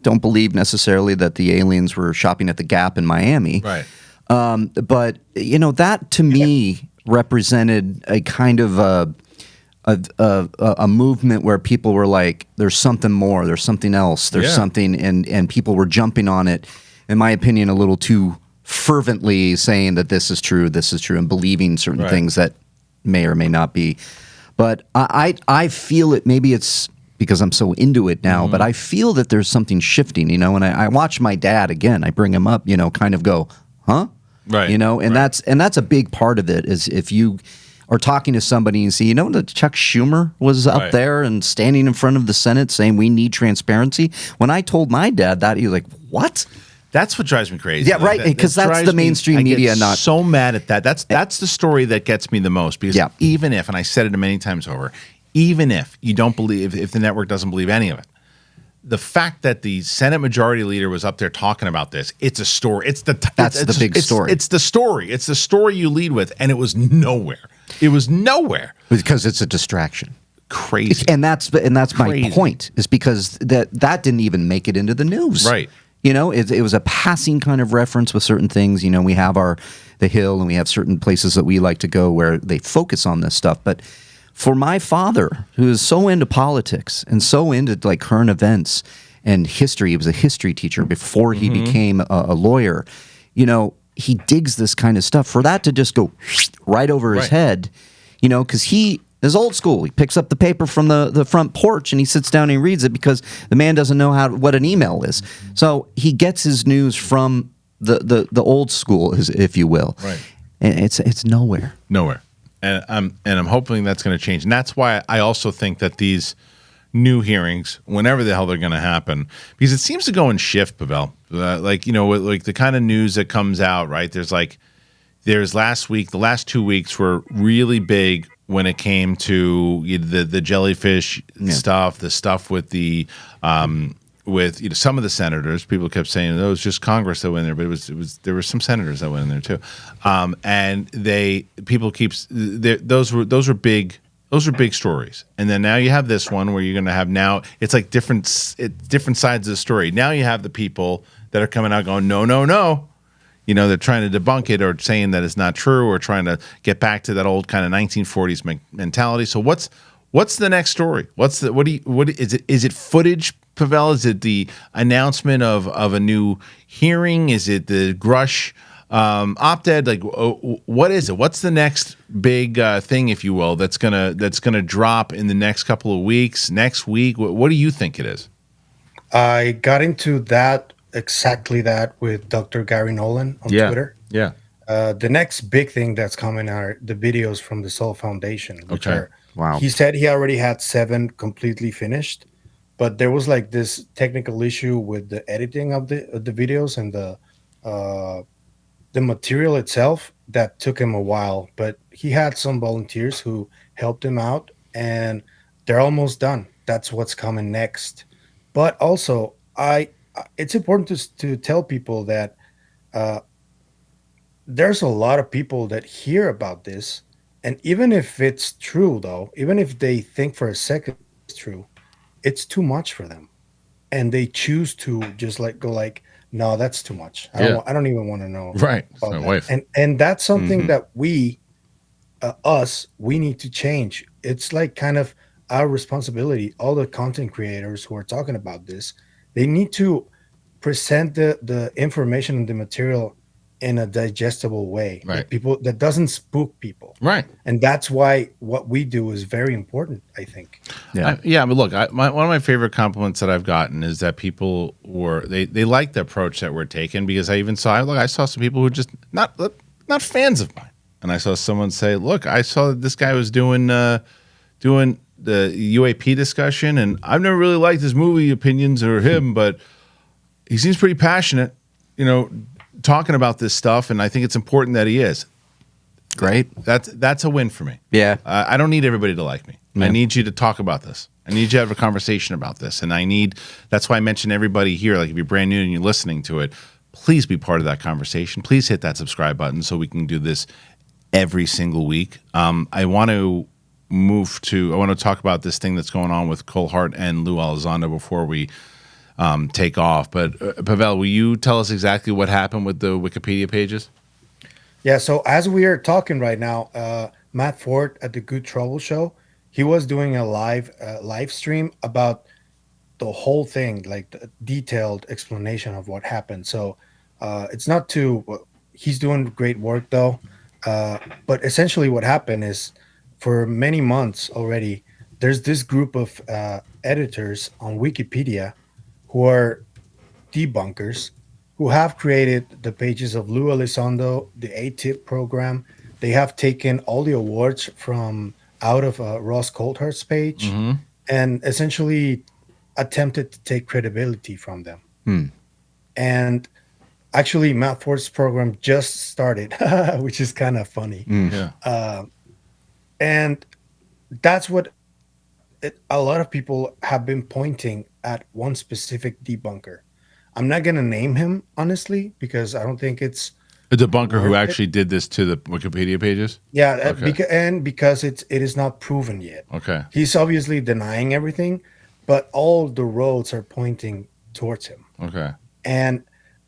Speaker 2: don't believe necessarily that the aliens were shopping at the Gap in Miami.
Speaker 1: Right.
Speaker 2: But that to me represented a kind of a movement where people were like, "There's something more. There's something else. There's something," and people were jumping on it. In my opinion, a little too fervently, saying that this is true, and believing certain things that may or may not be. But I feel it. Maybe it's because I'm so into it now, but I feel that there's something shifting. And I watch my dad again. I bring him up. Kind of go, huh?
Speaker 1: Right.
Speaker 2: And that's a big part of it, is if you are talking to somebody and see, that Chuck Schumer was up there and standing in front of the Senate saying we need transparency. When I told my dad that, he was like, what?
Speaker 1: That's what drives me crazy.
Speaker 2: Yeah, right. Because that's the mainstream media. Not
Speaker 1: so mad at that. That's the story that gets me the most. Because even if, and I said it many times over, even if you don't believe, if the network doesn't believe any of it, the fact that the Senate Majority Leader was up there talking about this, it's a story. That's
Speaker 2: the big story.
Speaker 1: It's the story. It's the story you lead with, and it was nowhere. It was nowhere
Speaker 2: because it's a distraction.
Speaker 1: Crazy.
Speaker 2: And that's my point, is because that didn't even make it into the news.
Speaker 1: Right.
Speaker 2: It was a passing kind of reference with certain things. We have the Hill, and we have certain places that we like to go where they focus on this stuff, but for my father, who is so into politics and so into current events and history, he was a history teacher before he became a lawyer. He digs this kind of stuff. For that to just go right over his head, because he is old school. He picks up the paper from the front porch and he sits down and he reads it because the man doesn't know what an email is. So he gets his news from the old school, if you will.
Speaker 1: Right.
Speaker 2: And it's nowhere.
Speaker 1: Nowhere. And I'm hoping that's going to change. And that's why I also think that these new hearings, whenever the hell they're going to happen, because it seems to go in shift, Pavel. Like the kind of news that comes out, right? There's last week, the last 2 weeks were really big when it came to the jellyfish stuff, the stuff with the with some of the senators. People kept saying, "Oh, it was just Congress that went in there," but it was there were some senators that went in there too, and those were big. Those are big stories. And then now you have this one where you're going to have now it's like different sides of the story. Now you have the people that are coming out going, no, no, no. They're trying to debunk it or saying that it's not true or trying to get back to that old kind of 1940s mentality. So what's the next story? What is it? Is it footage, Pavel? Is it the announcement of a new hearing? Is it the Grush op-ed? Like, what is it? What's the next big thing, if you will, that's gonna drop in the next couple of weeks, next week? What do you think it is?
Speaker 3: I got into exactly that with Dr. Gary Nolan on Twitter.
Speaker 1: Yeah.
Speaker 3: The next big thing that's coming are the videos from the Soul Foundation, which are
Speaker 2: wow.
Speaker 3: He said he already had 7 completely finished, but there was like this technical issue with the editing of the videos and the material itself that took him a while, but he had some volunteers who helped him out and they're almost done. That's what's coming next. But also it's important to tell people that there's a lot of people that hear about this, and even if it's true, though, even if they think for a second it's true, it's too much for them, and they choose to just go like, no, that's too much. I don't even want to know.
Speaker 1: Right.
Speaker 3: About
Speaker 1: my
Speaker 3: that.
Speaker 1: wife.
Speaker 3: And that's something that we need to change. It's like kind of our responsibility. All the content creators who are talking about this, they need to present the information and the material in a digestible way.
Speaker 1: Right.
Speaker 3: That doesn't spook people.
Speaker 1: Right.
Speaker 3: And that's why what we do is very important, I think.
Speaker 1: Yeah. But look, one of my favorite compliments that I've gotten is that people they like the approach that we're taking, because I saw some people who just not fans of mine, and I saw someone say, "Look, I saw that this guy was doing the UAP discussion, and I've never really liked his movie opinions or him, but he seems pretty passionate, talking about this stuff, and I think it's important that he is."
Speaker 2: Great.
Speaker 1: That's a win for me.
Speaker 2: Yeah.
Speaker 1: I don't need everybody to like me.
Speaker 2: Yeah.
Speaker 1: I need you to talk about this. I need you to have a conversation about this. And that's why I mention everybody here. Like, if you're brand new and you're listening to it, please be part of that conversation. Please hit that subscribe button so we can do this every single week. I want to talk about this thing that's going on with Cole Hart and Lou Elizondo before we take off. But Pavel, will you tell us exactly what happened with the Wikipedia pages?
Speaker 3: Yeah, so as we are talking right now, Matt Ford at the Good Trouble Show, he was doing a live stream about the whole thing, like the detailed explanation of what happened. So it's not he's doing great work though. But essentially what happened is, for many months already, there's this group of editors on Wikipedia who are debunkers, who have created the pages of Lou Elizondo, the ATIP program. They have taken all the awards from out of Ross Coulthart's page and essentially attempted to take credibility from them. And actually, Matt Ford's program just started, which is kind of funny. And that's what a lot of people have been pointing at, one specific debunker. I'm not going to name him, honestly, because I don't think it's
Speaker 1: a debunker who actually did this to the Wikipedia pages.
Speaker 3: Yeah,
Speaker 1: Okay.
Speaker 3: because it is not proven yet.
Speaker 1: Okay.
Speaker 3: He's obviously denying everything, but all the roads are pointing towards him.
Speaker 1: Okay.
Speaker 3: And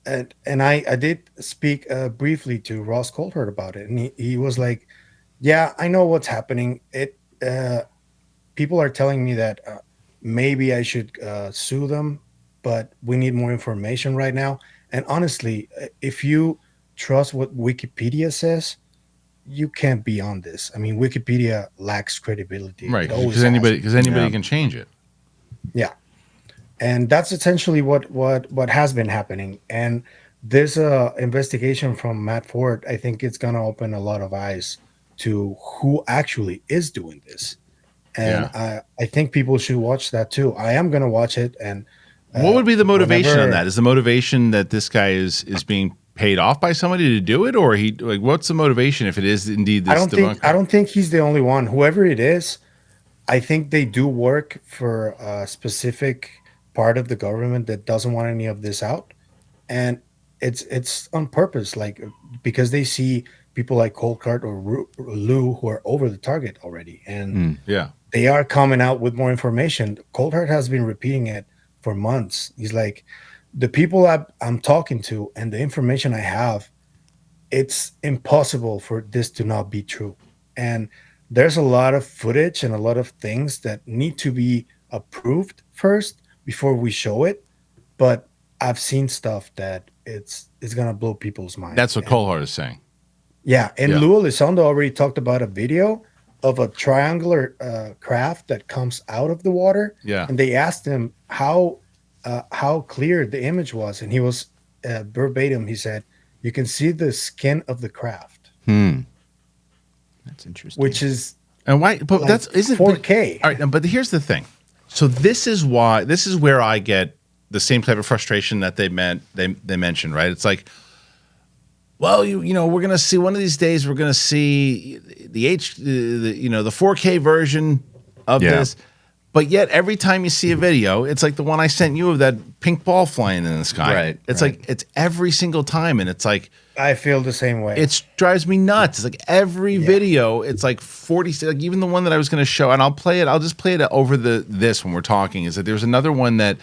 Speaker 3: I did speak briefly to Ross Coulthart about it, and he was like, "Yeah, I know what's happening. People are telling me that maybe I should sue them, but we need more information right now. And honestly, if you trust what Wikipedia says, you can't be on this. I mean, Wikipedia lacks credibility.
Speaker 1: Right,
Speaker 3: It always
Speaker 1: because
Speaker 3: has.
Speaker 1: anybody can change it.
Speaker 3: Yeah, and that's essentially what has been happening. And this investigation from Matt Ford, I think it's gonna open a lot of eyes to who actually is doing this. And I think people should watch that too. I am gonna watch it. And
Speaker 1: What would be the motivation
Speaker 3: whenever-
Speaker 1: on that? Is the motivation that this guy is being paid off by somebody to do it, or he like what's the motivation if it is indeed this debunker?
Speaker 3: I don't think he's the only one. Whoever it is, I think they do work for a specific part of the government that doesn't want any of this out, and it's on purpose, like because they see people like Colcart or Lou who are over the target already, and
Speaker 1: Yeah.
Speaker 3: they are coming out with more information. Colcart has been repeating it for months. He's like, the people I'm talking to and the information I have, it's impossible for this to not be true. And there's a lot of footage and a lot of things that need to be approved first before we show it. But I've seen stuff that it's gonna blow people's minds.
Speaker 1: That's what Colhart is saying.
Speaker 3: Yeah, and
Speaker 1: Yeah.
Speaker 3: Lou Elizondo already talked about a video of a triangular craft that comes out of the water.
Speaker 1: Yeah.
Speaker 3: And they asked him how clear the image was, and he was verbatim. He said, "You can see the skin of the craft,"
Speaker 2: That's interesting.
Speaker 3: which is
Speaker 1: And why? But
Speaker 3: like
Speaker 1: that's isn't
Speaker 3: 4K.
Speaker 1: All right, but here's the thing. So this is where I get the same type of frustration that they mentioned, right? It's like, well, you know, we're gonna see one of these days. We're gonna see the 4K version of this, but yet every time you see a video, it's like the one I sent you of that pink ball flying in the sky.
Speaker 2: Right,
Speaker 1: It's
Speaker 2: right.
Speaker 1: like it's every single time, and it's like.
Speaker 3: I feel the same way.
Speaker 1: It drives me nuts. It's like every video, it's like 40, like even the one that I was going to show, and I'll just play it over this when we're talking, is that there's another one that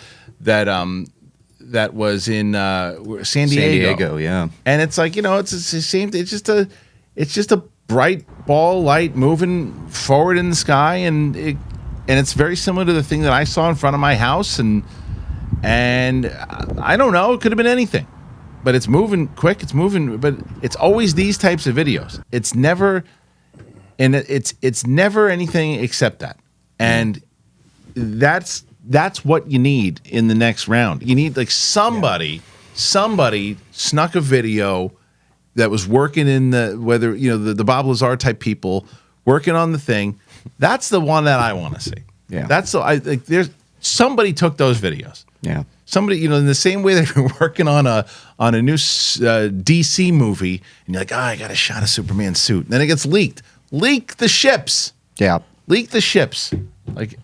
Speaker 1: was in San Diego.
Speaker 2: Yeah.
Speaker 1: And it's like, you know, it's the same, it's just a bright ball light moving forward in the sky, and it's very similar to the thing that I saw in front of my house, and I don't know, it could have been anything. But it's moving quick. It's moving, but it's always these types of videos. It's never, and it's never anything except that. And that's what you need in the next round. You need like somebody snuck a video that was working in the Bob Lazar type people working on the thing. That's the one that I want to see.
Speaker 2: Yeah.
Speaker 1: There's somebody took those videos.
Speaker 2: Yeah.
Speaker 1: Somebody, you know, in the same way they've been working on a new DC movie, and you're like, I got a shot of Superman's suit. And then it gets leaked. Leak the ships.
Speaker 2: Yeah.
Speaker 1: Leak the ships. Like,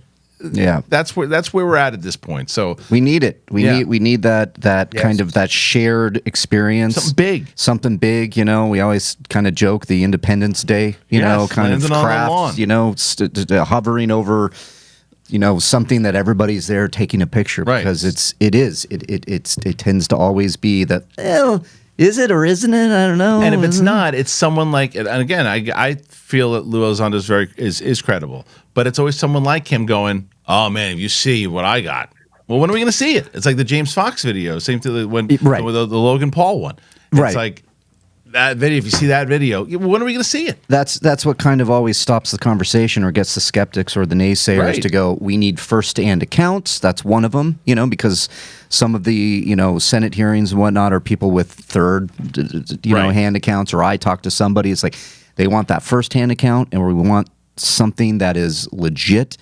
Speaker 2: Yeah.
Speaker 1: that's where we're at this point. So
Speaker 2: We need it. We
Speaker 1: Yeah.
Speaker 2: need that kind of that shared experience. Something big, you know. We always kind of joke the Independence Day, you know,
Speaker 1: Yes,
Speaker 2: kind of
Speaker 1: landing on the lawn.
Speaker 2: craft, you know, hovering over, you know, something that everybody's there taking a picture,
Speaker 1: Right.
Speaker 2: because it tends to always be that, is it or isn't it? I don't know.
Speaker 1: And if it's not, it's someone like, and again, I feel that Lou Elizondo is credible, but it's always someone like him going, oh man, if you see what I got, well, when are we going to see it? It's like the James Fox video, same thing when
Speaker 2: Right.
Speaker 1: with the Logan Paul one. It's
Speaker 2: Right.
Speaker 1: like that video. If you see that video, when are we going to see it?
Speaker 2: That's what kind of always stops the conversation or gets the skeptics or the naysayers
Speaker 1: Right.
Speaker 2: to go, we need first-hand accounts. That's one of them, you know, because some of the, you know, Senate hearings and whatnot are people with third,
Speaker 1: Right.
Speaker 2: hand accounts, or I talk to somebody. It's like they want that first-hand account, and we want something that is legit,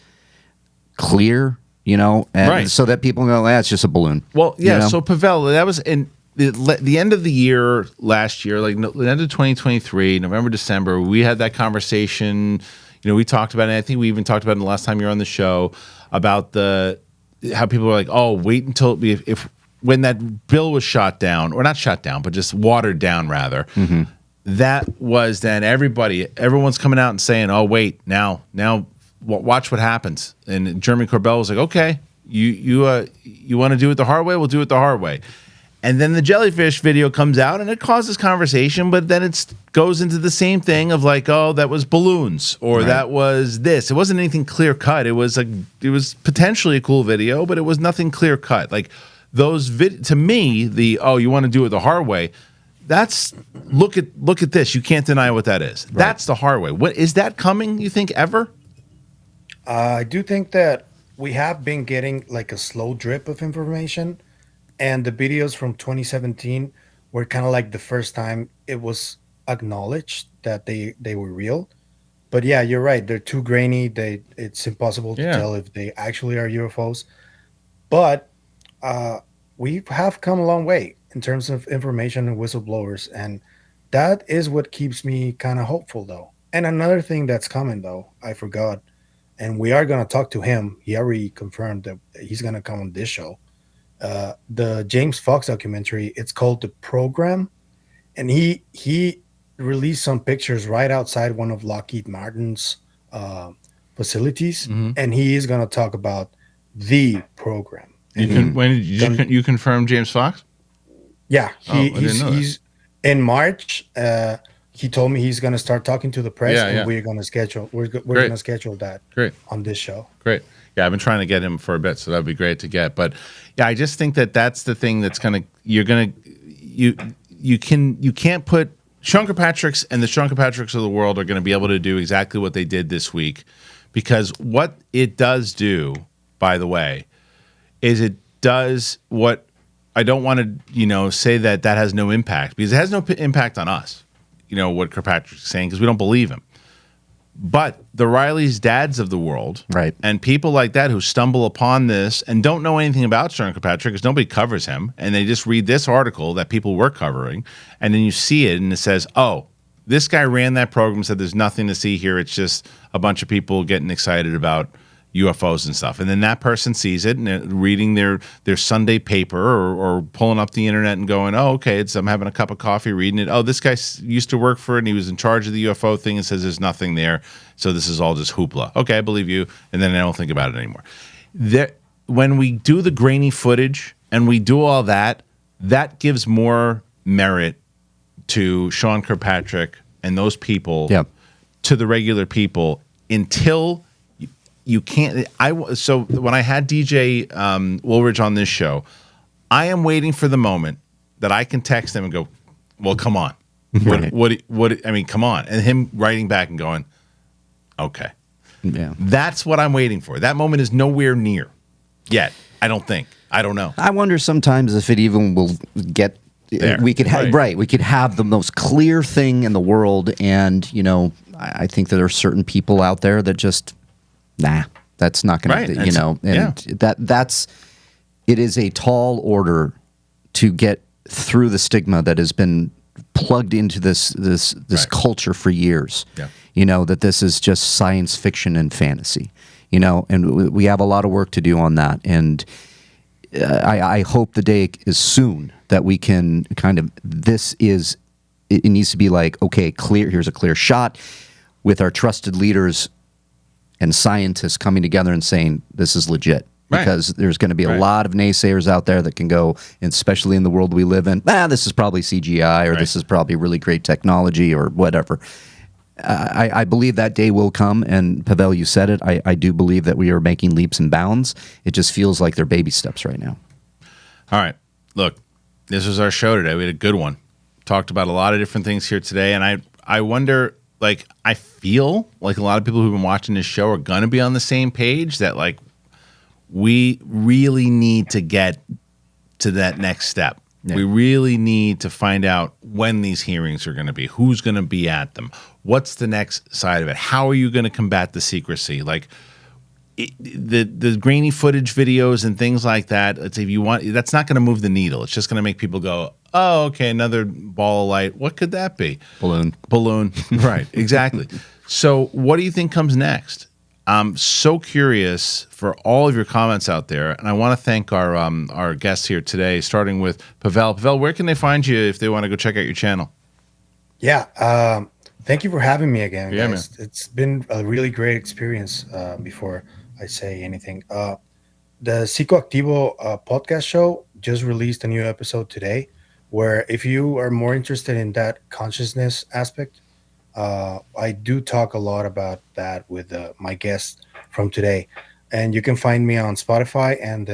Speaker 2: clear, you know, and
Speaker 1: Right.
Speaker 2: so that people go, it's just a balloon.
Speaker 1: Well, yeah.
Speaker 2: you know?
Speaker 1: So Pavel, that was in the end of the year last year, like the end of 2023, November, December. We had that conversation. You know, we talked about it. I think we even talked about it the last time you were on the show about how people were like, oh, wait until when that bill was shot down, or not shot down, but just watered down rather.
Speaker 2: Mm-hmm.
Speaker 1: That was then everyone's coming out and saying, oh, wait, now watch what happens. And Jeremy Corbell was like, okay, you want to do it the hard way? We'll do it the hard way. And then the Jellyfish video comes out, and it causes conversation, but then it goes into the same thing of like, oh, that was balloons, or that was this. It wasn't anything clear cut. It was potentially a cool video, but it was nothing clear cut. Like those to me, you want to do it the hard way. That's look at this. You can't deny what that is. Right. That's the hard way. What is that coming? You think ever?
Speaker 3: I do think that we have been getting like a slow drip of information, and the videos from 2017 were kind of like the first time it was acknowledged that they were real. But yeah, you're right. They're too grainy. It's impossible to tell if they actually are UFOs. But we have come a long way in terms of information and whistleblowers, and that is what keeps me kind of hopeful, though. And another thing that's coming, though, I forgot, and we are going to talk to him. He already confirmed that he's going to come on this show. The James Fox documentary, it's called The Program, and he released some pictures right outside one of Lockheed Martin's facilities, and he is going to talk about the program.
Speaker 1: When did you confirm James Fox?
Speaker 3: Yeah,
Speaker 1: he's
Speaker 3: in March. He told me he's going to start talking to the press, and we're going to schedule. We're going to schedule that on this show.
Speaker 1: Great. Yeah, I've been trying to get him for a bit, so that'd be great to get. But yeah, I just think that that's the thing that's you can't put Sean Kirkpatricks and the Sean Kirkpatricks of the world are going to be able to do exactly what they did this week, because what it does do, by the way, is it does what I don't want to, say that has no impact, because it has no impact on us, what Kirkpatrick's saying, because we don't believe him. But the Reilly's dads of the world,
Speaker 2: right,
Speaker 1: and people like that who stumble upon this and don't know anything about Sean Kirkpatrick, because nobody covers him, and they just read this article that people were covering, and then you see it, and it says, oh, this guy ran that program, said there's nothing to see here, it's just a bunch of people getting excited about UFOs and stuff. And then that person sees it and they're reading their Sunday paper or pulling up the internet and going, oh, okay, I'm having a cup of coffee reading it. Oh, this guy used to work for it and he was in charge of the UFO thing and says there's nothing there. So this is all just hoopla. Okay, I believe you. And then I don't think about it anymore. When we do the grainy footage and we do all that, that gives more merit to Sean Kirkpatrick and those people to the regular people until you can't. So when I had DJ Woolridge on this show, I am waiting for the moment that I can text him and go, well, come on.
Speaker 2: Right.
Speaker 1: What, I mean, come on. And him writing back and going, okay.
Speaker 2: Yeah.
Speaker 1: That's what I'm waiting for. That moment is nowhere near yet. I don't think. I don't know.
Speaker 2: I wonder sometimes if it even will get there. We could have we could have the most clear thing in the world, and I think that there are certain people out there that just that's not going to that's it is a tall order to get through the stigma that has been plugged into this culture for years. That this is just science fiction and fantasy. And we have a lot of work to do on that, and I hope the day is soon that we can it needs to be like, okay, here's a clear shot with our trusted leaders and scientists coming together and saying this is legit, because there's going to be a lot of naysayers out there that can go, and especially in the world we live in, this is probably CGI, or this is probably really great technology, or whatever. I believe that day will come, and Pavel, you said it. I do believe that we are making leaps and bounds. It just feels like they're baby steps right now.
Speaker 1: All right. Look, this was our show today. We had a good one. Talked about a lot of different things here today, and I wonder, I feel like a lot of people who've been watching this show are going to be on the same page, that we really need to get to that next step. Yeah. We really need to find out when these hearings are going to be, who's going to be at them, what's the next side of it, how are you going to combat the secrecy, the grainy footage videos and things like that. If you want, that's not going to move the needle. It's just going to make people go, oh, okay, another ball of light. What could that be?
Speaker 2: Balloon.
Speaker 1: Right, exactly. So what do you think comes next? I'm so curious for all of your comments out there, and I want to thank our guests here today, starting with Pavel. Pavel, where can they find you if they want to go check out your channel?
Speaker 3: Yeah, thank you for having me again,
Speaker 1: yeah,
Speaker 3: guys. Man. It's been a really great experience. Before I say anything, the Psicoactivo podcast show just released a new episode today, where if you are more interested in that consciousness aspect, I do talk a lot about that with my guest from today, and you can find me on Spotify and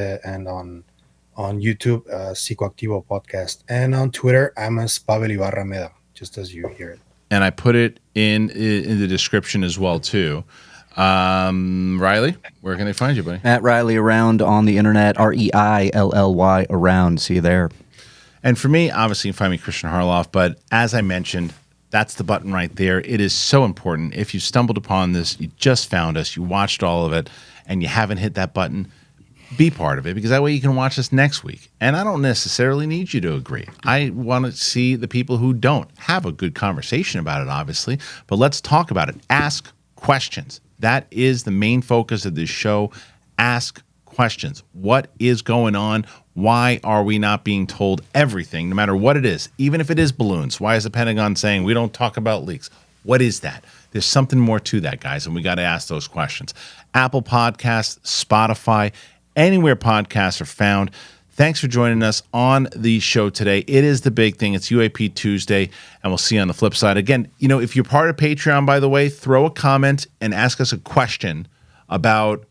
Speaker 3: On YouTube, Psicoactivo Podcast. And on Twitter, I'm as Pavel Ibarra Meda, just as you hear it.
Speaker 1: And I put it in the description as well, too. Reilly, where can they find you, buddy?
Speaker 2: At Reilly Around on the internet, Reilly Around. See you there.
Speaker 1: And for me, obviously, you can find me Kristian Harloff. But as I mentioned, that's the button right there. It is so important. If you stumbled upon this, you just found us, you watched all of it, and you haven't hit that button, be part of it, because that way you can watch us next week. And I don't necessarily need you to agree. I want to see the people who don't have a good conversation about it, obviously, but let's talk about it. Ask questions. That is the main focus of this show. Ask questions. What is going on? Why are we not being told everything, no matter what it is, even if it is balloons? Why is the Pentagon saying we don't talk about leaks? What is that? There's something more to that, guys, and we got to ask those questions. Apple Podcasts, Spotify, anywhere podcasts are found. Thanks for joining us on the show today. It is the big thing. It's UAP Tuesday, and we'll see you on the flip side. Again, if you're part of Patreon, by the way, throw a comment and ask us a question about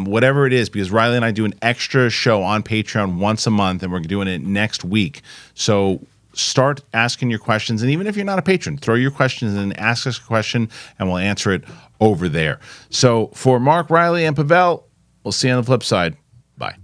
Speaker 1: whatever it is, because Reilly and I do an extra show on Patreon once a month, and we're doing it next week. So start asking your questions, and even if you're not a patron, throw your questions and ask us a question, and we'll answer it over there. So for Mark, Reilly, and Pavel, we'll see you on the flip side. Bye.